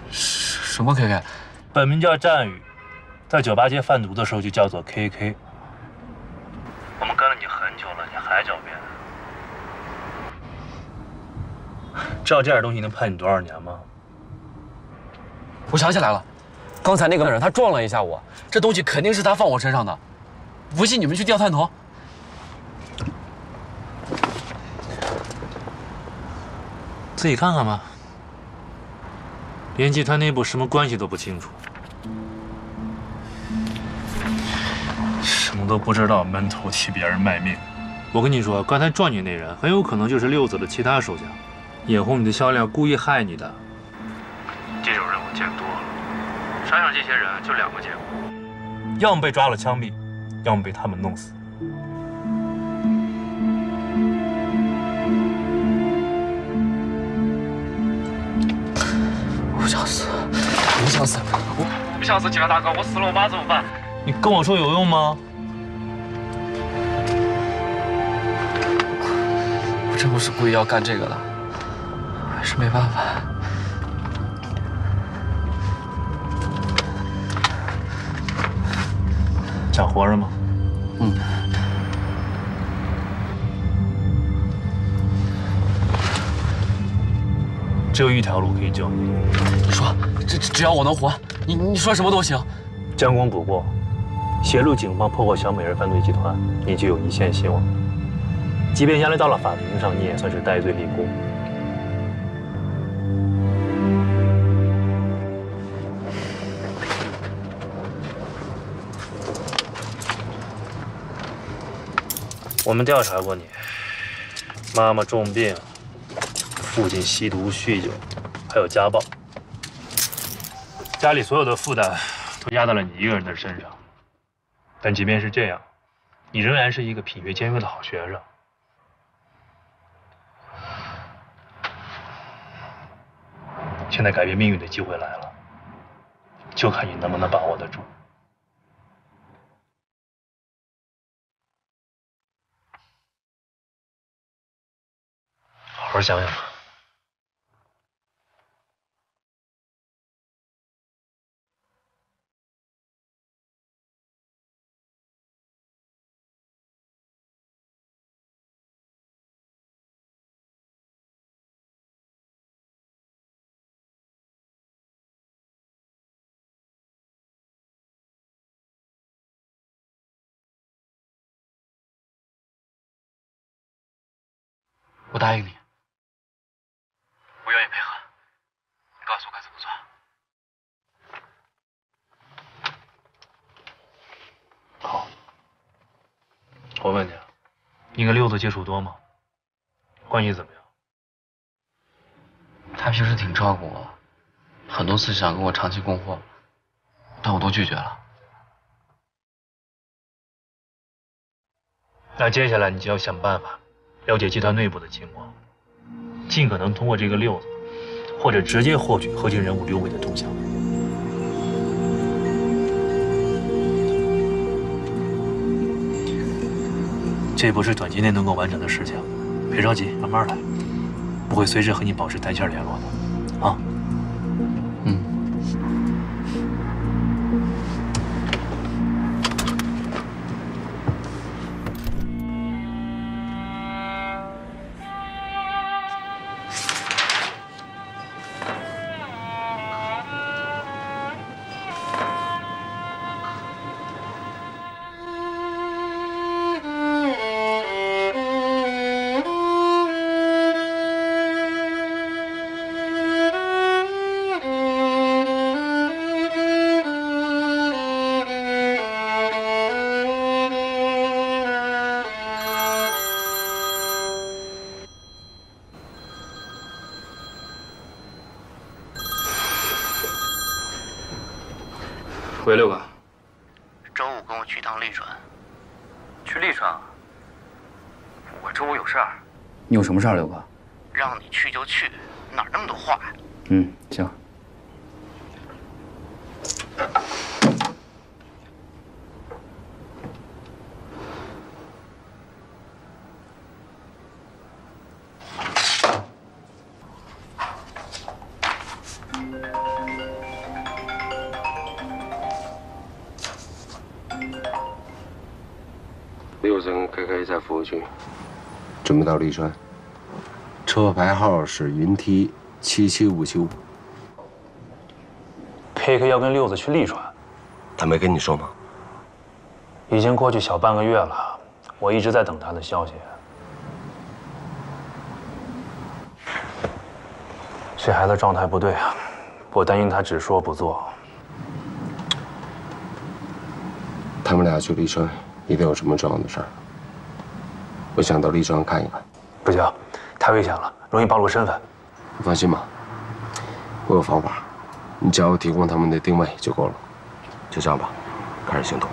什么 KK？本名叫战宇，在酒吧街贩毒的时候就叫做 KK。我们跟了你很久了，你还狡辩？知道这点东西能判你多少年吗？我想起来了，刚才那个人他撞了一下我，这东西肯定是他放我身上的。不信你们去调探头。自己看看吧。连集团内部什么关系都不清楚，什么都不知道，闷头替别人卖命。我跟你说，刚才撞你那人很有可能就是六子的其他手下，眼红你的销量，故意害你的。这种人我见多了，山上这些人就两个结果，要么被抓了枪毙，要么被他们弄死。我不想死，我不想死，我不想死，警察大哥，我死了我妈怎么办？你跟我说有用吗？我真不是故意要干这个的，我还是没办法。想活着吗？嗯。只有一条路可以救你。你说，只要我能活，你说什么都行。将功补过，协助警方破获小美人犯罪集团，你就有一线希望。即便将来到了法庭上，你也算是戴罪立功。我们调查过你，妈妈重病，父亲吸毒酗酒，还有家暴，家里所有的负担都压到了你一个人的身上。但即便是这样，你仍然是一个品学兼优的好学生。现在改变命运的机会来了，就看你能不能把握得住。好好想想吧。我答应你，我愿意配合。你告诉我该怎么做。好，我问你，你跟六子接触多吗？关系怎么样？他平时挺照顾我，很多次想跟我长期供货，但我都拒绝了。那接下来你就要想办法了解集团内部的情况，尽可能通过这个六子，或者直接获取核心人物刘伟的动向。这不是短期内能够完成的事情，别着急，慢慢来。我会随时和你保持单线联络的，啊。回六哥。周五跟我去趟利川。去利川啊？我周五有事儿。你有什么事儿，六哥？让你去就去，哪那么多话呀？嗯，行。6声 KK 在服务区，准备到利川。车牌号是云 T 7757。KK 要跟六子去利川，他没跟你说吗？已经过去小半个月了，我一直在等他的消息。这孩子状态不对啊，我担心他只说不做。他们俩去利川。 一定有什么重要的事儿，我想到利川看一看。不行，太危险了，容易暴露身份。你放心吧，我有方法，你只要提供他们的定位就够了。就这样吧，开始行动。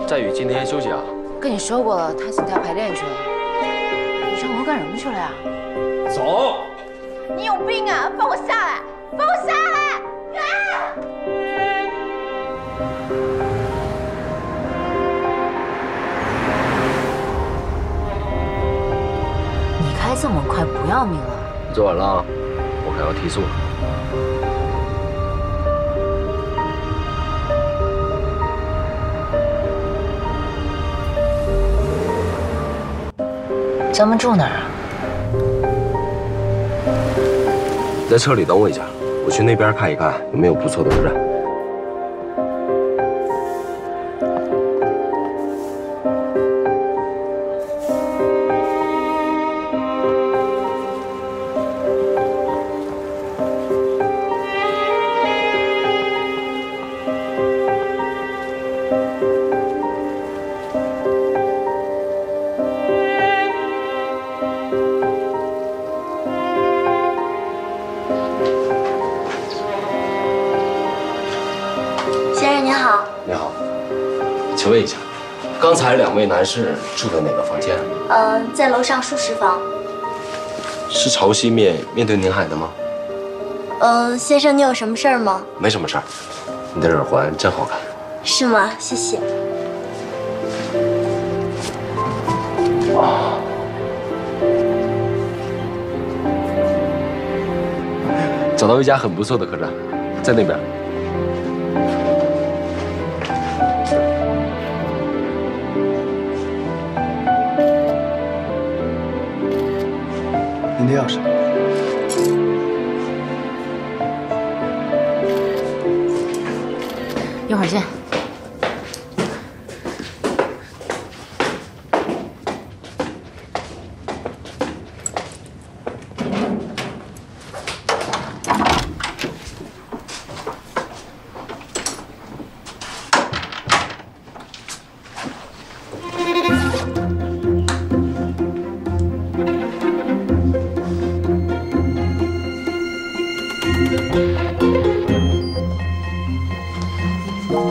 在宇今天休息啊？跟你说过了，他请假排练去了。你上楼干什么去了呀？走！你有病啊！放我下来！放我下来！你开这么快，不要命了？你做完了，我可要提速了。 咱们住哪儿啊？在车里等我一下，我去那边看一看有没有不错的客栈。请问一下，刚才2位男士住的哪个房间？在楼上舒适房。是朝西面对宁海的吗？先生，你有什么事儿吗？没什么事儿。你的耳环真好看。是吗？谢谢。哇！找到一家很不错的客栈，在那边。 您的钥匙。一会儿见。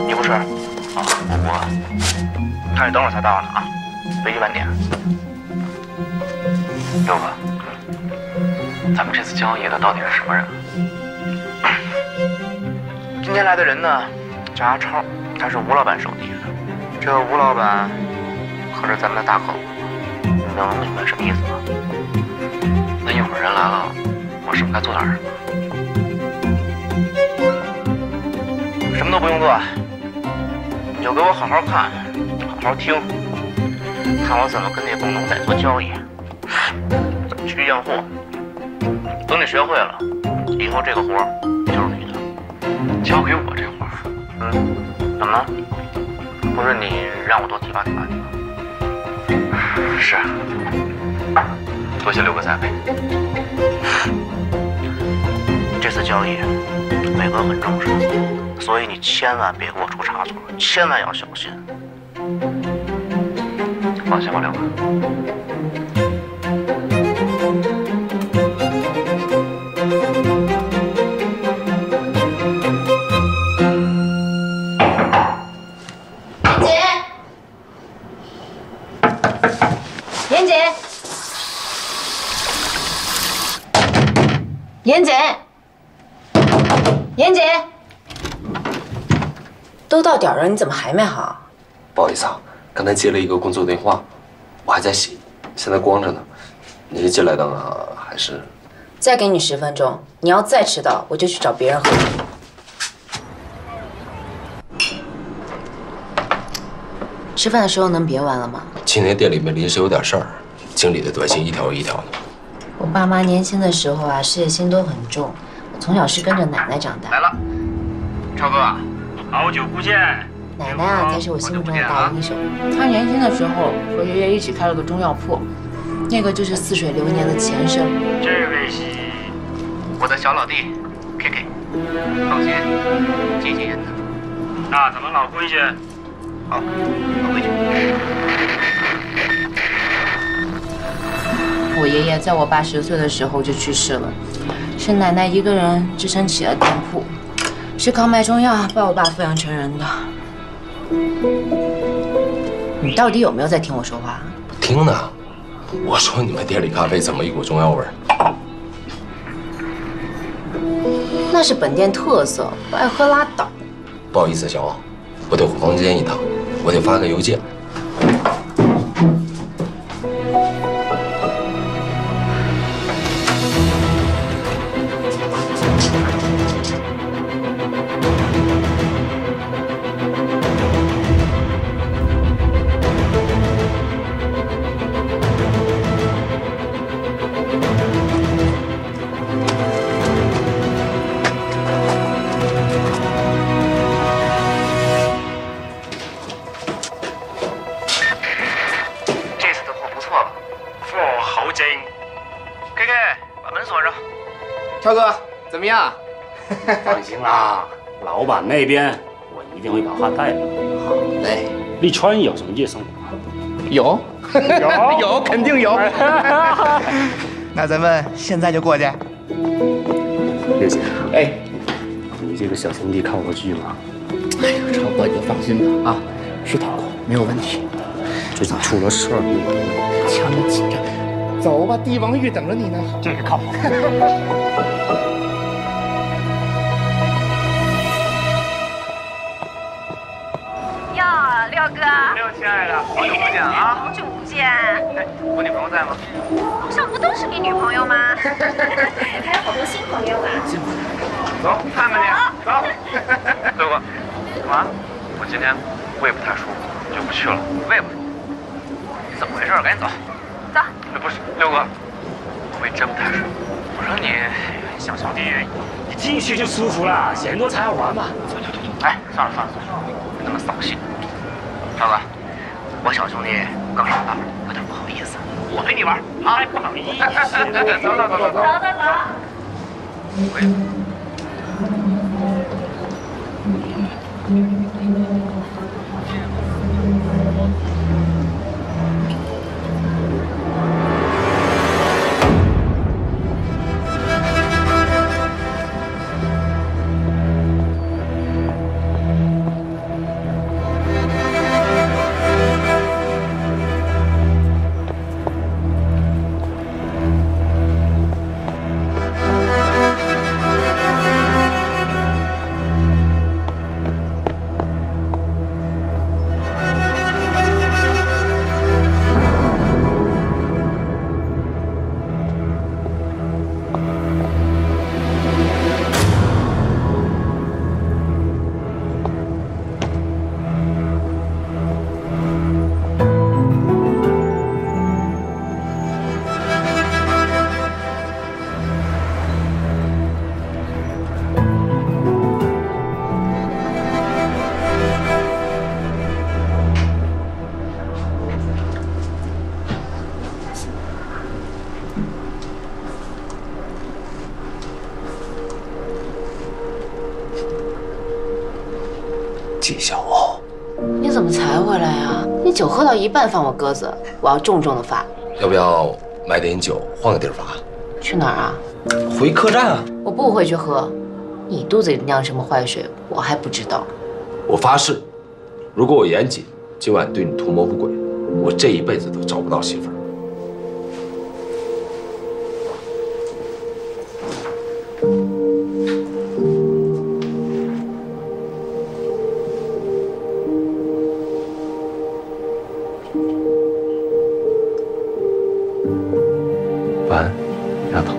你不吃啊？我看你等会儿才到呢啊，别去晚点。六哥，咱们这次交易的到底是什么人？今天来的人呢，叫阿超，他是吴老板手底下的。这个吴老板可是咱们的大客户，你能明白什么意思吗？那一会儿人来了，我是不是该做点什么？什么都不用做，你就给我好好看，好好听，看我怎么跟那共农仔做交易，怎么去验货。等你学会了，以后这个活儿就是你的，交给我这活儿，能怎么了？不是你让我多提拔提拔你吗？是，多谢6哥栽培。这次交易，伟哥很重视，所以你千万别给我出差错，千万要小心。放心吧，6哥。妍姐，妍姐，妍姐，都到点了，你怎么还没好？不好意思啊，刚才接了一个工作电话，我还在洗，现在光着呢。你是进来的吗？还是？再给你10分钟，你要再迟到，我就去找别人喝酒。吃饭的时候能别玩了吗？今天店里面临时有点事儿，经理的短信一条一条的。我爸妈年轻的时候啊，事业心都很重。我从小是跟着奶奶长大。来了，超哥，好久不见。奶奶啊，才是我心目中的大英雄。他年轻的时候和爷爷一起开了个中药铺，那个就是似水流年的前身。这位是我的小老弟 KK， 放心，静静人的。那咱们老规矩。好，老规矩。我爷爷在我爸10岁的时候就去世了，是奶奶一个人支撑起了店铺，是靠卖中药把我爸抚养成人的。你到底有没有在听我说话？听呢。我说你们店里咖啡怎么一股中药味儿？那是本店特色，不爱喝拉倒。不好意思，小王，我得回房间一趟，我得发个邮件。超哥，怎么样？放心啦，老板那边我一定会把话带了。好嘞。立川有什么夜生活？有，有，肯定有。那咱们现在就过去。六姐，哎，你这个小兄弟靠过去吗？哎呦，超哥，你就放心吧啊，是他，没有问题。最近出了事儿，枪得紧着。走吧，帝王玉等着你呢。这个靠谱。哟，六哥。六亲爱的，好久不见啊！好久不见。哎，我女朋友在吗？路上不都是你女朋友吗？还有好多新朋友啊。新朋友。走，看看你。走。六哥，干嘛？我今天胃不太舒服，就不去了。胃不舒服？怎么回事？赶紧走。走。不是，六哥，我胃真不太舒服。我说你，小兄弟，一进去就舒服了，闲多才好玩嘛。走。哎，算了，别那么扫兴。超哥，我小兄弟刚上班，有点不好意思，我陪你玩啊。不好意思。走。纪晓欧，你怎么才回来呀？你酒喝到一半放我鸽子，我要重重的罚。要不要买点酒，换个地儿罚？去哪儿啊？回客栈啊！我不回去喝，你肚子里酿什么坏水，我还不知道。我发誓，如果我严谨，今晚对你图谋不轨，我这一辈子都找不到媳妇儿。晚安，丫头。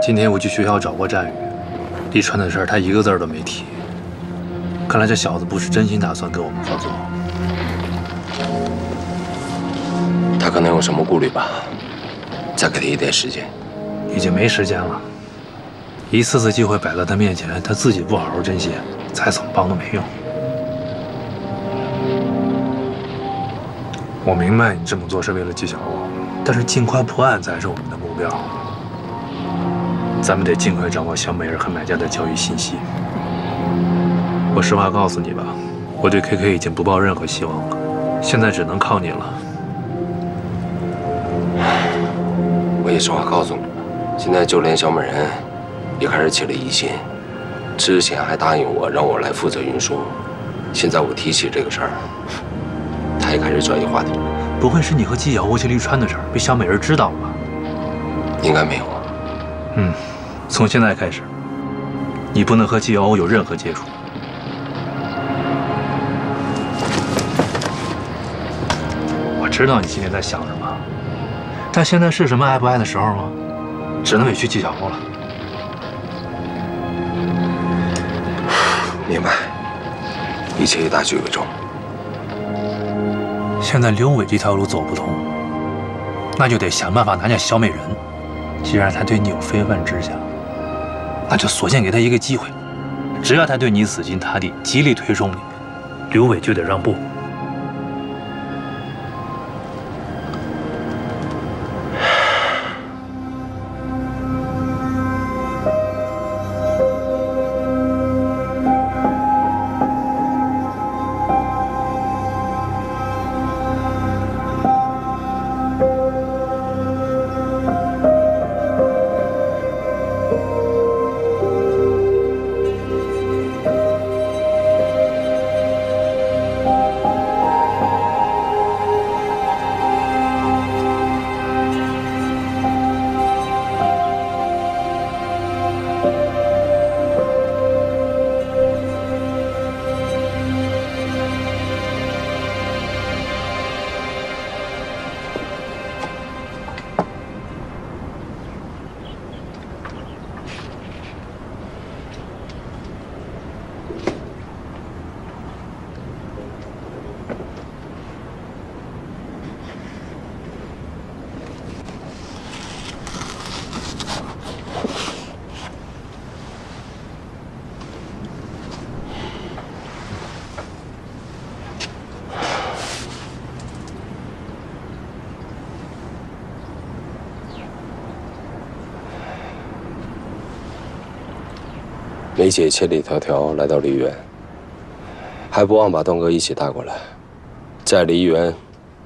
今天我去学校找过战宇，李川的事儿他一个字儿都没提。看来这小子不是真心打算跟我们合作。他可能有什么顾虑吧？再给他一点时间。已经没时间了，一次次机会摆在他面前，他自己不好好珍惜，再怎么帮都没用。我明白你这么做是为了纪晓欧，但是尽快破案才是我们的目标。咱们得尽快掌握小美人和买家的交易信息。我实话告诉你吧，我对 KK 已经不抱任何希望了，现在只能靠你了。我也实话告诉你，现在就连小美人也开始起了疑心，之前还答应我让我来负责运输，现在我提起这个事儿，他也开始转移话题。不会是你和纪晓欧去绿川的事儿被小美人知道了吧？应该没有。从现在开始，你不能和纪晓欧有任何接触。我知道你心里在想什么，但现在是什么爱不爱的时候吗？只能委屈纪晓欧了。明白，一切以大局为重。现在刘伟这条路走不通，那就得想办法拿下小美人。既然他对你有非分之想，那就索性给他一个机会。只要他对你死心塌地，极力推崇你，刘伟就得让步。梅姐千里迢迢来到梨园，还不忘把段哥一起带过来，在梨园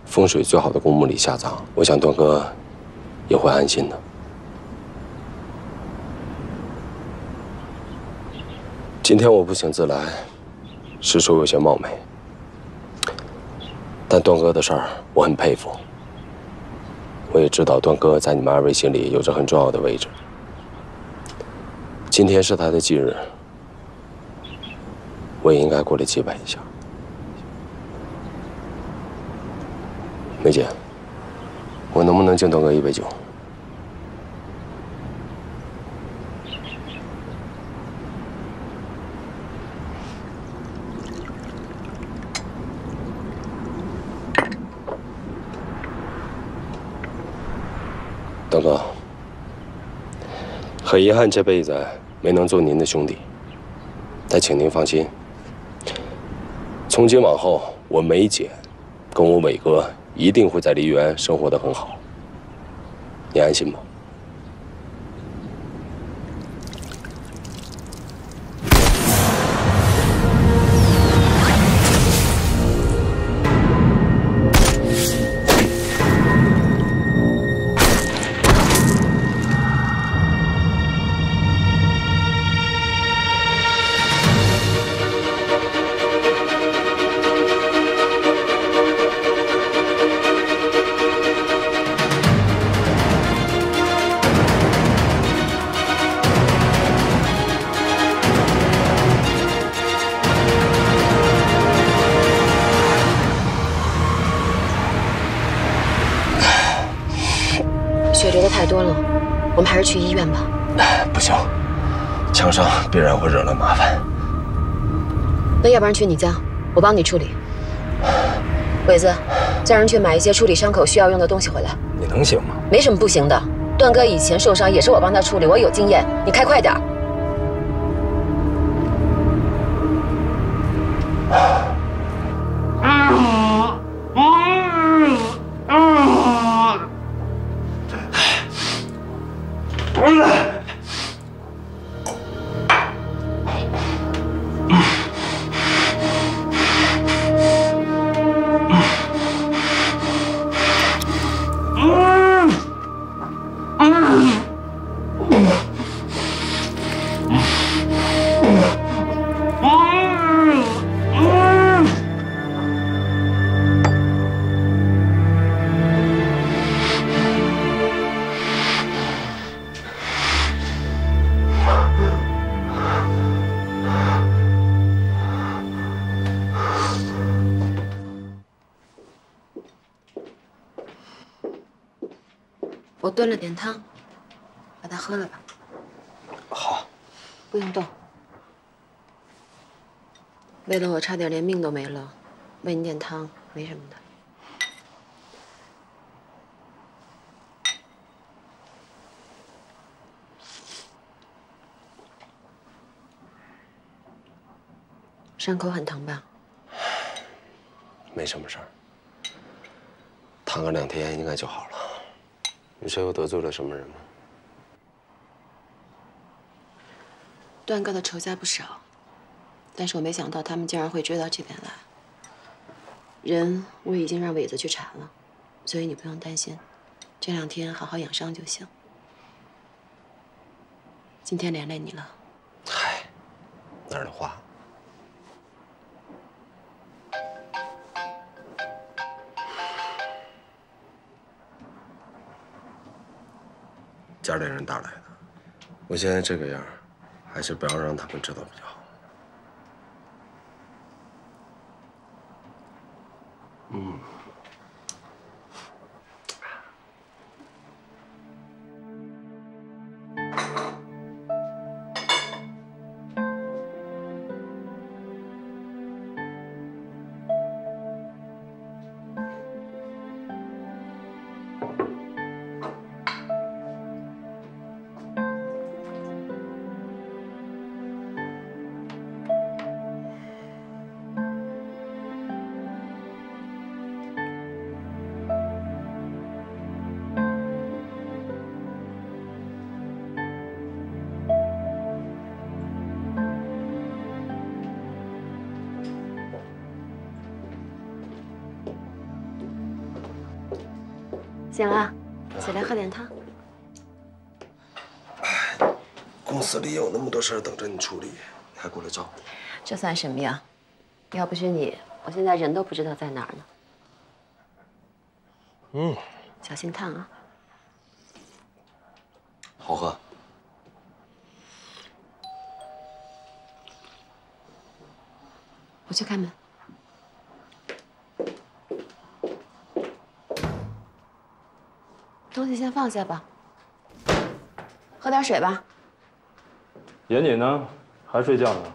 风水最好的公墓里下葬。我想段哥也会安心的。今天我不请自来，实属有些冒昧。但段哥的事儿我很佩服，我也知道段哥在你们二位心里有着很重要的位置。今天是他的忌日，我也应该过来祭拜一下。梅姐，我能不能敬段哥一杯酒？段哥，很遗憾这辈子没能做您的兄弟，但请您放心，从今往后，我梅姐跟我伟哥一定会在梨园生活得很好，你安心吧。血流的太多了，我们还是去医院吧。不行，枪伤必然会惹来麻烦。那要不然去你家，我帮你处理。伟子，叫人去买一些处理伤口需要用的东西回来。你能行吗？没什么不行的，段哥以前受伤也是我帮他处理，我有经验。你开快点。我炖了点汤，把它喝了吧。好，不用动。为了我差点连命都没了，喂你点汤没什么的。伤口很疼吧？没什么事儿，躺个2天应该就好了。你说又得罪了什么人吗？段哥的仇家不少，但是我没想到他们竟然会追到这边来。人我已经让伟子去查了，所以你不用担心，这2天好好养伤就行。今天连累你了。嗨，哪儿的话。家里人打来的，我现在这个样，还是不要让他们知道比较好。嗯。行了，起来喝点汤。公司里有那么多事儿等着你处理，你还过来照顾？这算什么呀？要不是你，我现在人都不知道在哪儿呢。嗯，小心烫啊。好喝。我去开门。东西先放下吧，喝点水吧。妍姐呢？还睡觉呢？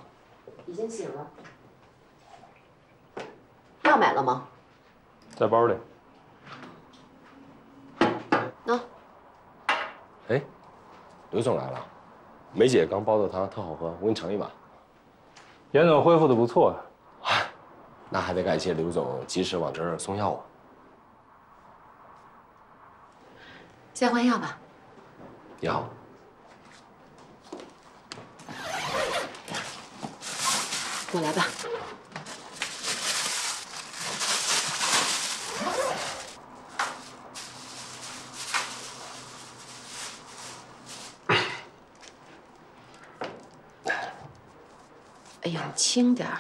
已经醒了。药买了吗？在包里。喏。哎，刘总来了，梅姐刚煲的汤特好喝，我给你盛一碗。严总恢复的不错啊，那还得感谢刘总及时往这儿送药啊。先换药吧。你好。我来吧。哎呀，你轻点儿。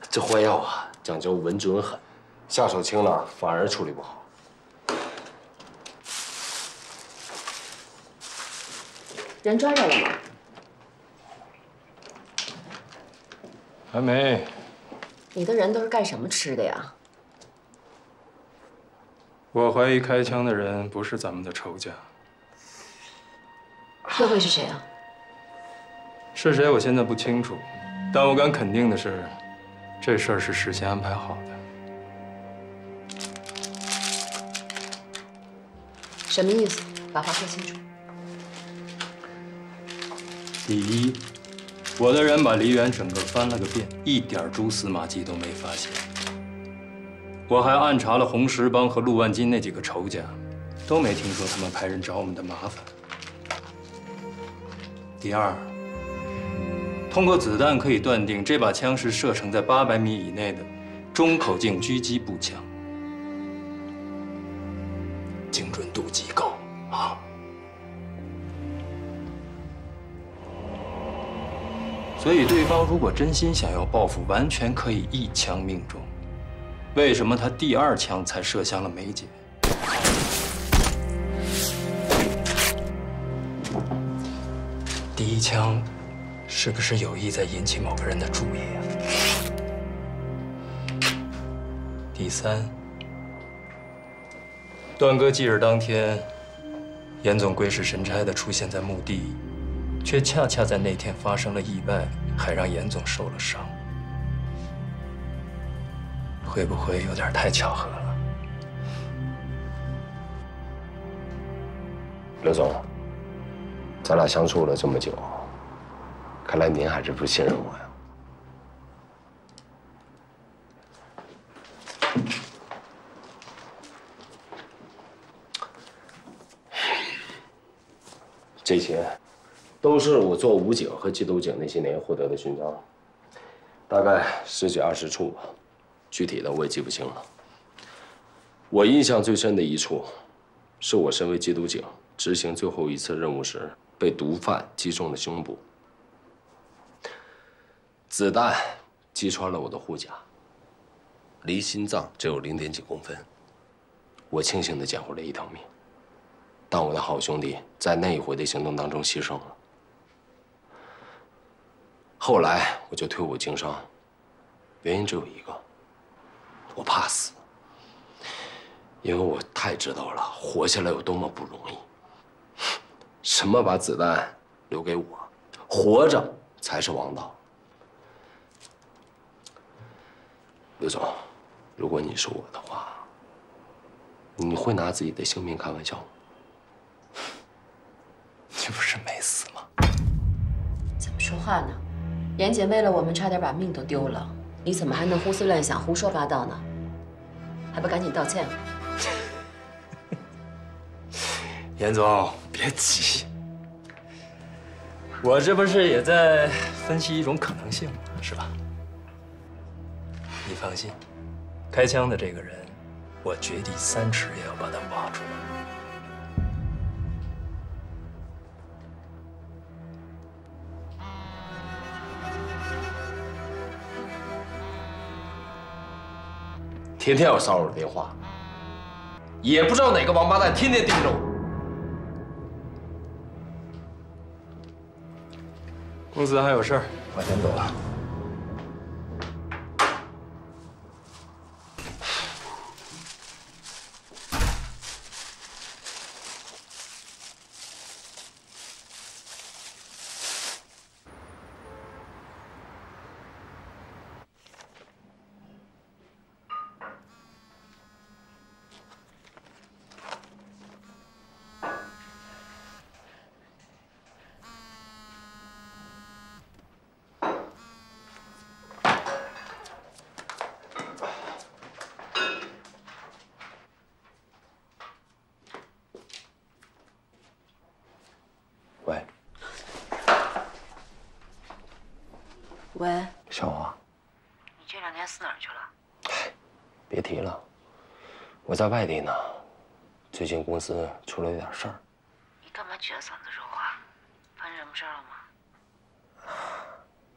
这换药啊，讲究稳准狠，下手轻了反而处理不好。人抓着了吗？还没。你的人都是干什么吃的呀？我怀疑开枪的人不是咱们的仇家。那会是谁啊？是谁我现在不清楚，但我敢肯定的是，这事儿是事先安排好的。什么意思？把话说清楚。第一，我的人把梨园整个翻了个遍，一点蛛丝马迹都没发现。我还暗查了红石帮和陆万金那几个仇家，都没听说他们派人找我们的麻烦。第二，通过子弹可以断定这把枪是射程在800米以内的中口径狙击步枪，精准度极高啊！所以对方如果真心想要报复，完全可以一枪命中。为什么他第2枪才射向了梅姐？第1枪是不是有意在引起某个人的注意啊？第3，段哥忌日当天，严总鬼使神差地出现在墓地，却恰恰在那天发生了意外，还让严总受了伤。会不会有点太巧合了？刘总，咱俩相处了这么久，看来您还是不信任我呀。这些都是我做武警和缉毒警那些年获得的勋章，大概10几20处吧，具体的我也记不清了。我印象最深的一处，是我身为缉毒警执行最后一次任务时，被毒贩击中了胸部，子弹击穿了我的护甲，离心脏只有0.几公分，我庆幸地捡回了一条命。但我的好兄弟在那一回的行动当中牺牲了。后来我就退伍经商，原因只有一个，我怕死。因为我太知道了活下来有多么不容易。什么把子弹留给我，活着才是王道。刘总，如果你是我的话，你会拿自己的性命开玩笑吗？你不是没死吗？怎么说话呢？严姐为了我们差点把命都丢了，你怎么还能胡思乱想、胡说八道呢？还不赶紧道歉！严总，别急，我这不是也在分析一种可能性吗？是吧？你放心，开枪的这个人，我掘地3尺也要把他挖出来。天天要骚扰我电话，也不知道哪个王八蛋天天盯着我。公司还有事儿，我先走了。喂，小华，你这2天死哪儿去了？别提了，我在外地呢，最近公司出了点事儿。你干嘛撅着嗓子说话？发生什么事儿了吗？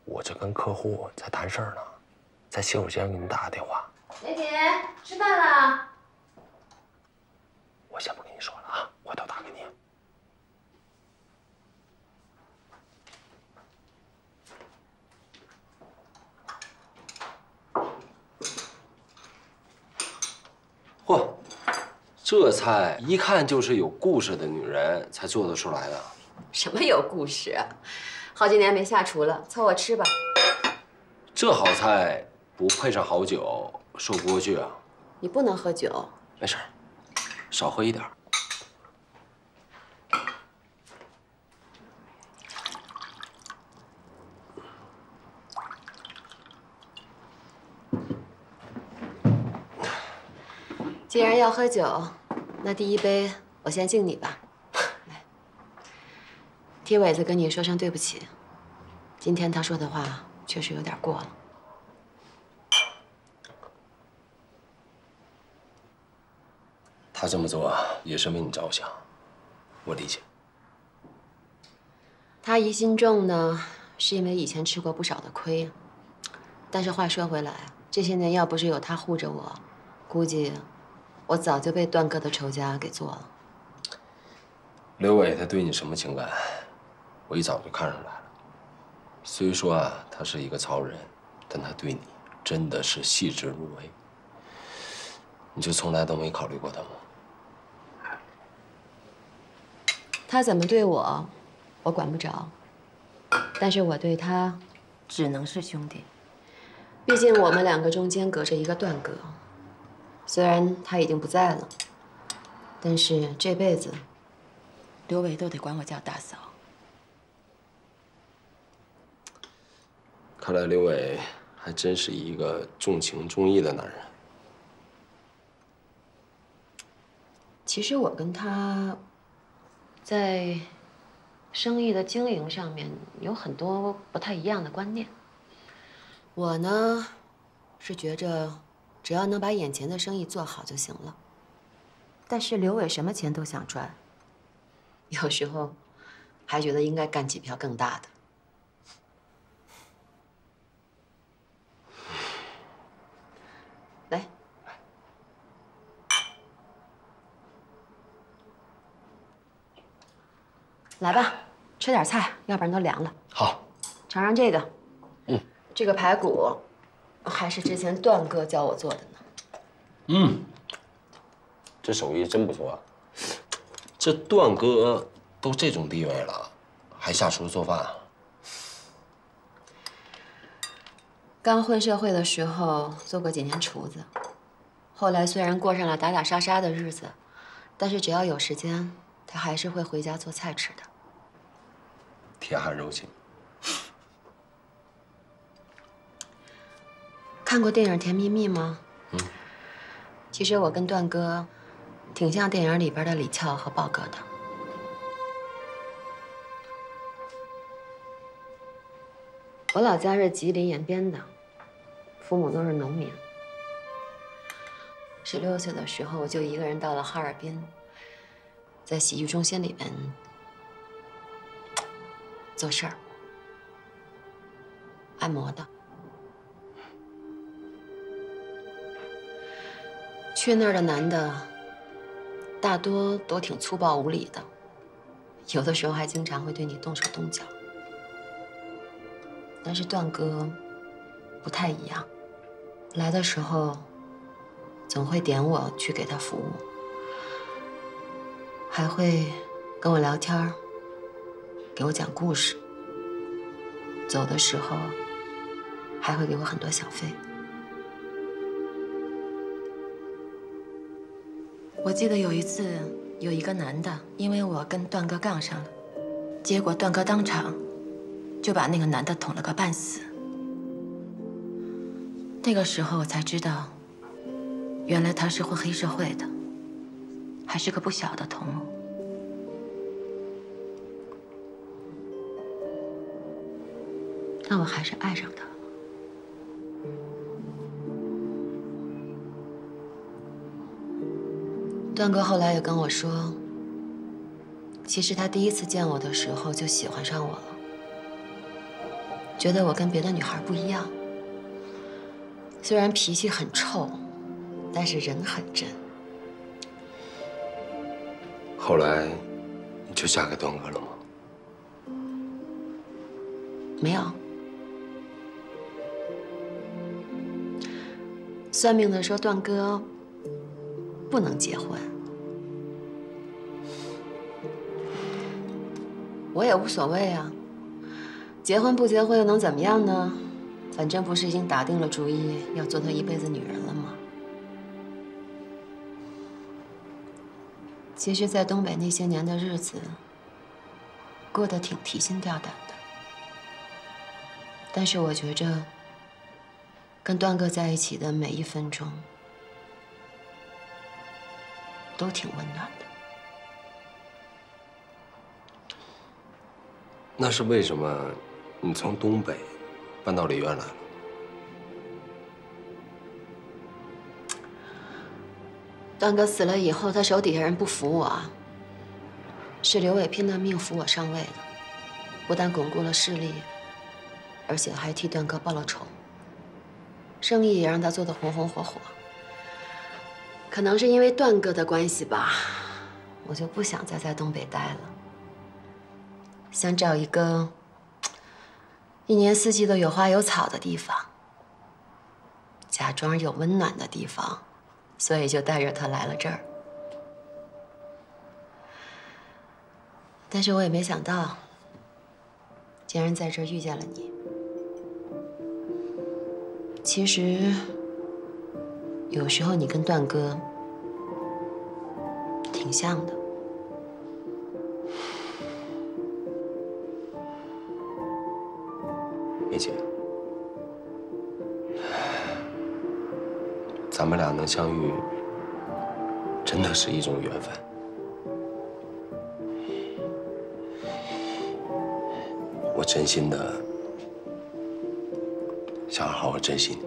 我这跟客户在谈事儿呢，在洗手间给你打个电话。雷霆，吃饭了。我先不跟你说了啊，回头打给你。嚯，这菜一看就是有故事的女人才做得出来的。什么有故事啊？好几年没下厨了，凑合吃吧。这好菜不配上好酒，说不过去啊。你不能喝酒。没事，少喝一点。既然要喝酒，那第一杯我先敬你吧。来，替伟子跟你说声对不起，今天他说的话确实有点过了。他这么做也是为你着想，我理解。他疑心重呢，是因为以前吃过不少的亏。但是话说回来，这些年要不是有他护着我，估计我早就被段哥的仇家给做了。刘伟他对你什么情感，我一早就看出来了。虽说啊，他是一个糙人，但他对你真的是细致入微。你就从来都没考虑过他吗？他怎么对我，我管不着。但是我对他，只能是兄弟。毕竟我们2个中间隔着一个段哥。虽然他已经不在了，但是这辈子，刘伟都得管我叫大嫂。看来刘伟还真是一个重情重义的男人。其实我跟他，在生意的经营上面有很多不太一样的观念。我呢，是觉着只要能把眼前的生意做好就行了。但是刘伟什么钱都想赚，有时候还觉得应该干几票更大的。来，来吧，吃点菜，要不然都凉了。好，尝尝这个。嗯，这个排骨还是之前段哥教我做的呢。嗯，这手艺真不错啊。这段哥都这种地位了，还下厨做饭啊？刚混社会的时候做过几年厨子，后来虽然过上了打打杀杀的日子，但是只要有时间，他还是会回家做菜吃的。铁汉柔情。看过电影《甜蜜蜜》吗？嗯。其实我跟段哥挺像电影里边的李翘和豹哥的。我老家是吉林延边的，父母都是农民。16岁的时候，我就一个人到了哈尔滨，在洗浴中心里边做事儿，按摩的。去那儿的男的，大多都挺粗暴无礼的，有的时候还经常会对你动手动脚。但是段哥不太一样，来的时候总会点我去给他服务，还会跟我聊天，给我讲故事。走的时候还会给我很多小费。我记得有一次，有一个男的因为我跟段哥杠上了，结果段哥当场就把那个男的捅了个半死。那个时候我才知道，原来他是混黑社会的，还是个不小的头目。但我还是爱上他了。段哥后来也跟我说，其实他第一次见我的时候就喜欢上我了，觉得我跟别的女孩不一样。虽然脾气很臭，但是人很真。后来你就嫁给段哥了吗？没有。算命的说段哥不能结婚，我也无所谓啊。结婚不结婚又能怎么样呢？反正不是已经打定了主意要做他一辈子女人了吗？其实，在东北那些年的日子，过得挺提心吊胆的。但是我觉着，跟段哥在一起的每一分钟，都挺温暖的。那是为什么你从东北搬到梨园来了？段哥死了以后，他手底下人不服我，是刘伟拼了命扶我上位的，不但巩固了势力，而且还替段哥报了仇，生意也让他做得红红火火。可能是因为段哥的关系吧，我就不想再在东北待了，想找一个一年四季都有花有草的地方，假装有温暖的地方，所以就带着他来了这儿。但是我也没想到，竟然在这儿遇见了你。其实，有时候你跟段哥挺像的。梅姐，咱们俩能相遇，真的是一种缘分。我真心的想好好珍惜你。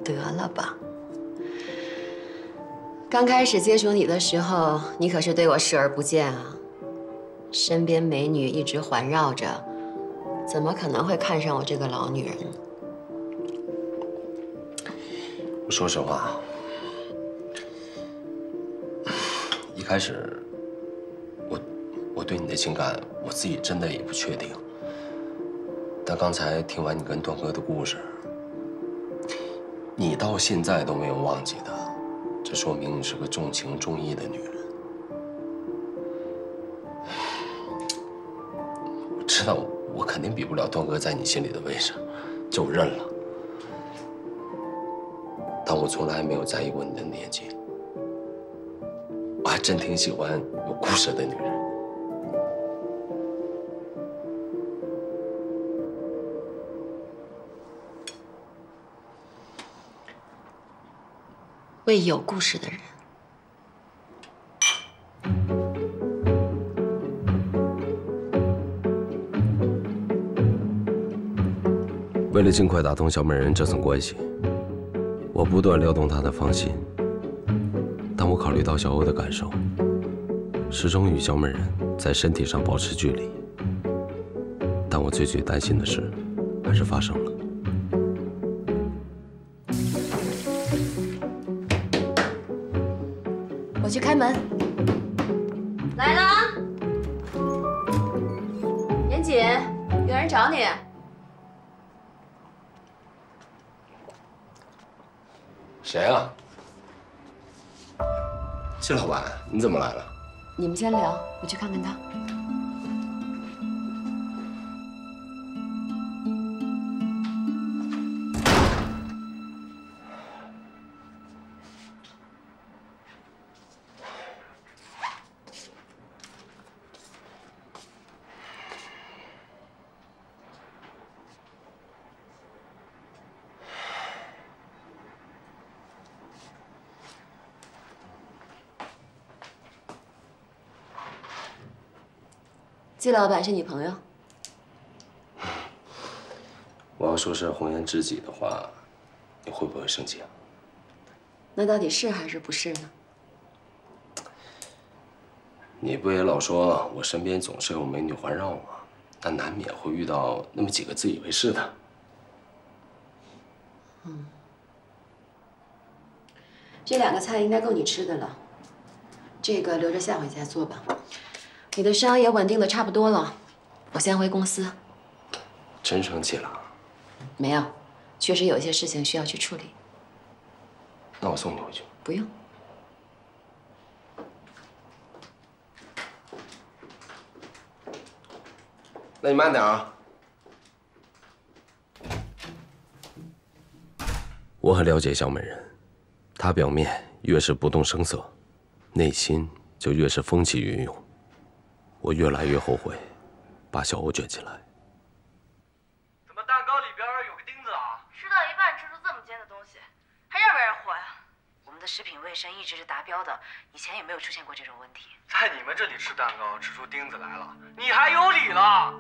得了吧！刚开始接触你的时候，你可是对我视而不见啊，身边美女一直环绕着，怎么可能会看上我这个老女人呢？我说实话，一开始我对你的情感，我自己真的也不确定。但刚才听完你跟段哥的故事，你到现在都没有忘记他，这说明你是个重情重义的女人。我知道我肯定比不了段哥在你心里的位置，这我认了。但我从来没有在意过你的年纪，我还真挺喜欢有故事的女人。为有故事的人。为了尽快打通小美人这层关系，我不断撩动她的芳心。但我考虑到小欧的感受，始终与小美人在身体上保持距离。但我最担心的是，还是发生了。我去开门。来啦，严谨，有人找你。谁啊？季老板，你怎么来了？你们先聊，我去看看他。季老板是你朋友？我要说是红颜知己的话，你会不会生气啊？那到底是还是不是呢？你不也老说我身边总是有美女环绕吗？但难免会遇到那么几个自以为是的。这2个菜应该够你吃的了，这个留着下回再做吧。你的伤也稳定的差不多了，我先回公司。真生气了？没有，确实有些事情需要去处理。那我送你回去。不用。那你慢点啊。我很了解小美人，她表面越是不动声色，内心就越是风起云涌。我越来越后悔把小欧卷进来。怎么蛋糕里边有个钉子啊？吃到一半吃出这么尖的东西，还让不让人活呀？我们的食品卫生一直是达标的，以前也没有出现过这种问题。在你们这里吃蛋糕吃出钉子来了，你还有理了？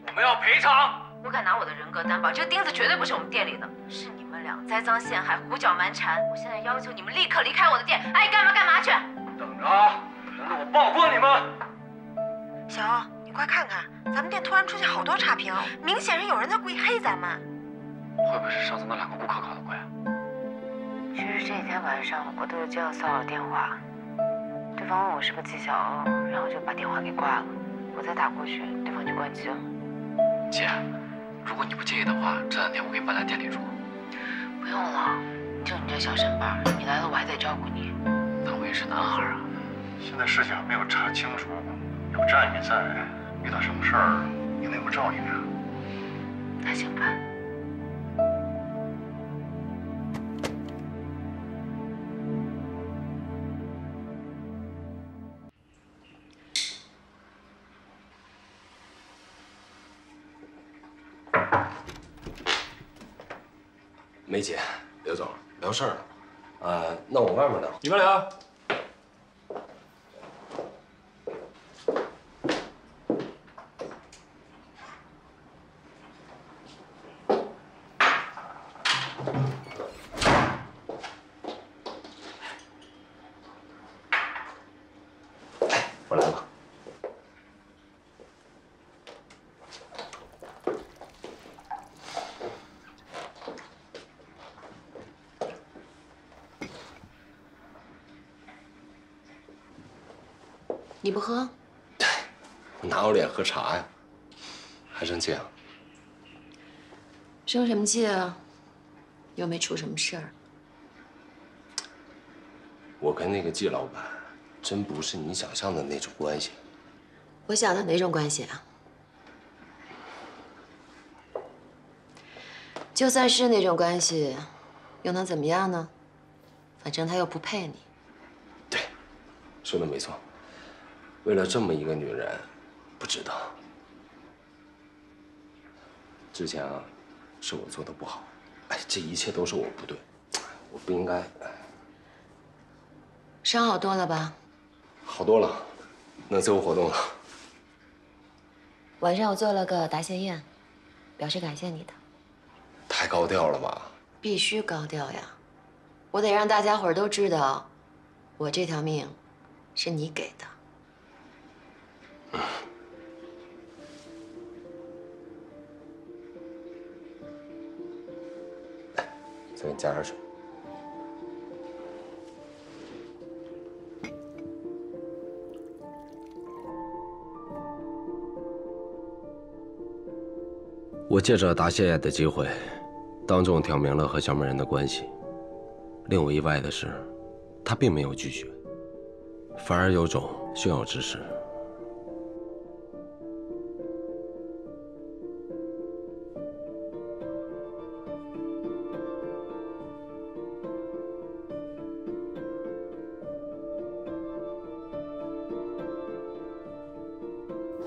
我们要赔偿！我敢拿我的人格担保，这个钉子绝对不是我们店里的，是你们俩栽赃陷害、胡搅蛮缠。我现在要求你们立刻离开我的店，爱干嘛干嘛去！等着啊，等着我曝光你们！小欧，你快看看，咱们店突然出现好多差评，明显是有人在故意黑咱们。会不会是上次那2个顾客搞的鬼？其实这几天晚上我都有接到骚扰电话，对方问我是不是季小欧，然后就把电话给挂了。我再打过去，对方就关机了。姐，如果你不介意的话，这2天我可以搬来店里住。不用了，就你这小身板，你来了我还得照顾你。但我也是男孩啊。现在事情还没有查清楚，有战也在，遇到什么事儿也能有照应啊。那行吧。梅姐，刘总，聊事儿了。那我外面聊。你们俩。我来了。你不喝？我哪有脸喝茶呀？还生气啊？生什么气啊？又没出什么事儿。我跟那个季老板，真不是你想象的那种关系。我想的哪种关系啊？就算是那种关系，又能怎么样呢？反正他又不配你。对，说的没错。为了这么一个女人，不值得。之前啊，是我做的不好，哎，这一切都是我不对，我不应该。伤好多了吧？好多了，能自由活动了。晚上我做了个答谢宴，表示感谢你的。太高调了吧？必须高调呀！我得让大家伙儿都知道，我这条命是你给的。再给你加点水。我借着答谢的机会，当众挑明了和小美人的关系。令我意外的是，她并没有拒绝，反而有种炫耀之势。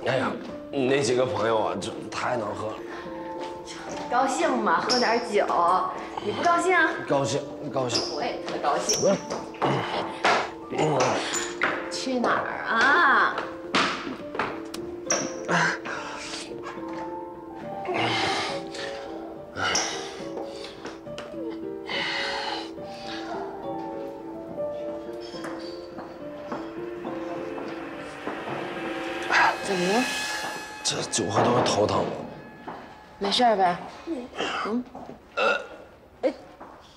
哎呀，那几个朋友啊，这太能喝了。高兴嘛，喝点酒。你不高兴？高兴，高兴。我也特高兴。去哪儿啊？怎么了？这酒喝多了头疼。没事呗？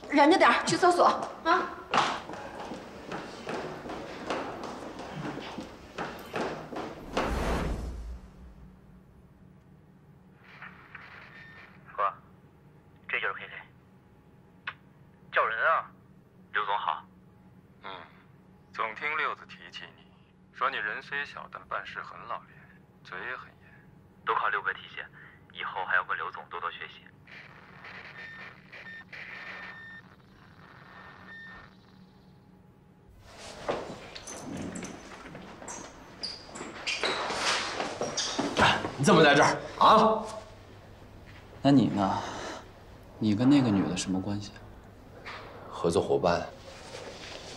忍着点，去厕所啊！哥，这就是 KK， 叫人啊！刘总好。总听六子提起你，说你人虽小，但办事很老练，嘴也很严。都靠六哥提携，以后还要跟刘总多多学习。你怎么在这儿啊？那你呢？你跟那个女的什么关系？合作伙伴。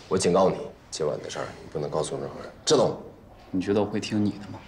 我警告你，今晚的事儿你不能告诉任何人，知道吗？你觉得我会听你的吗？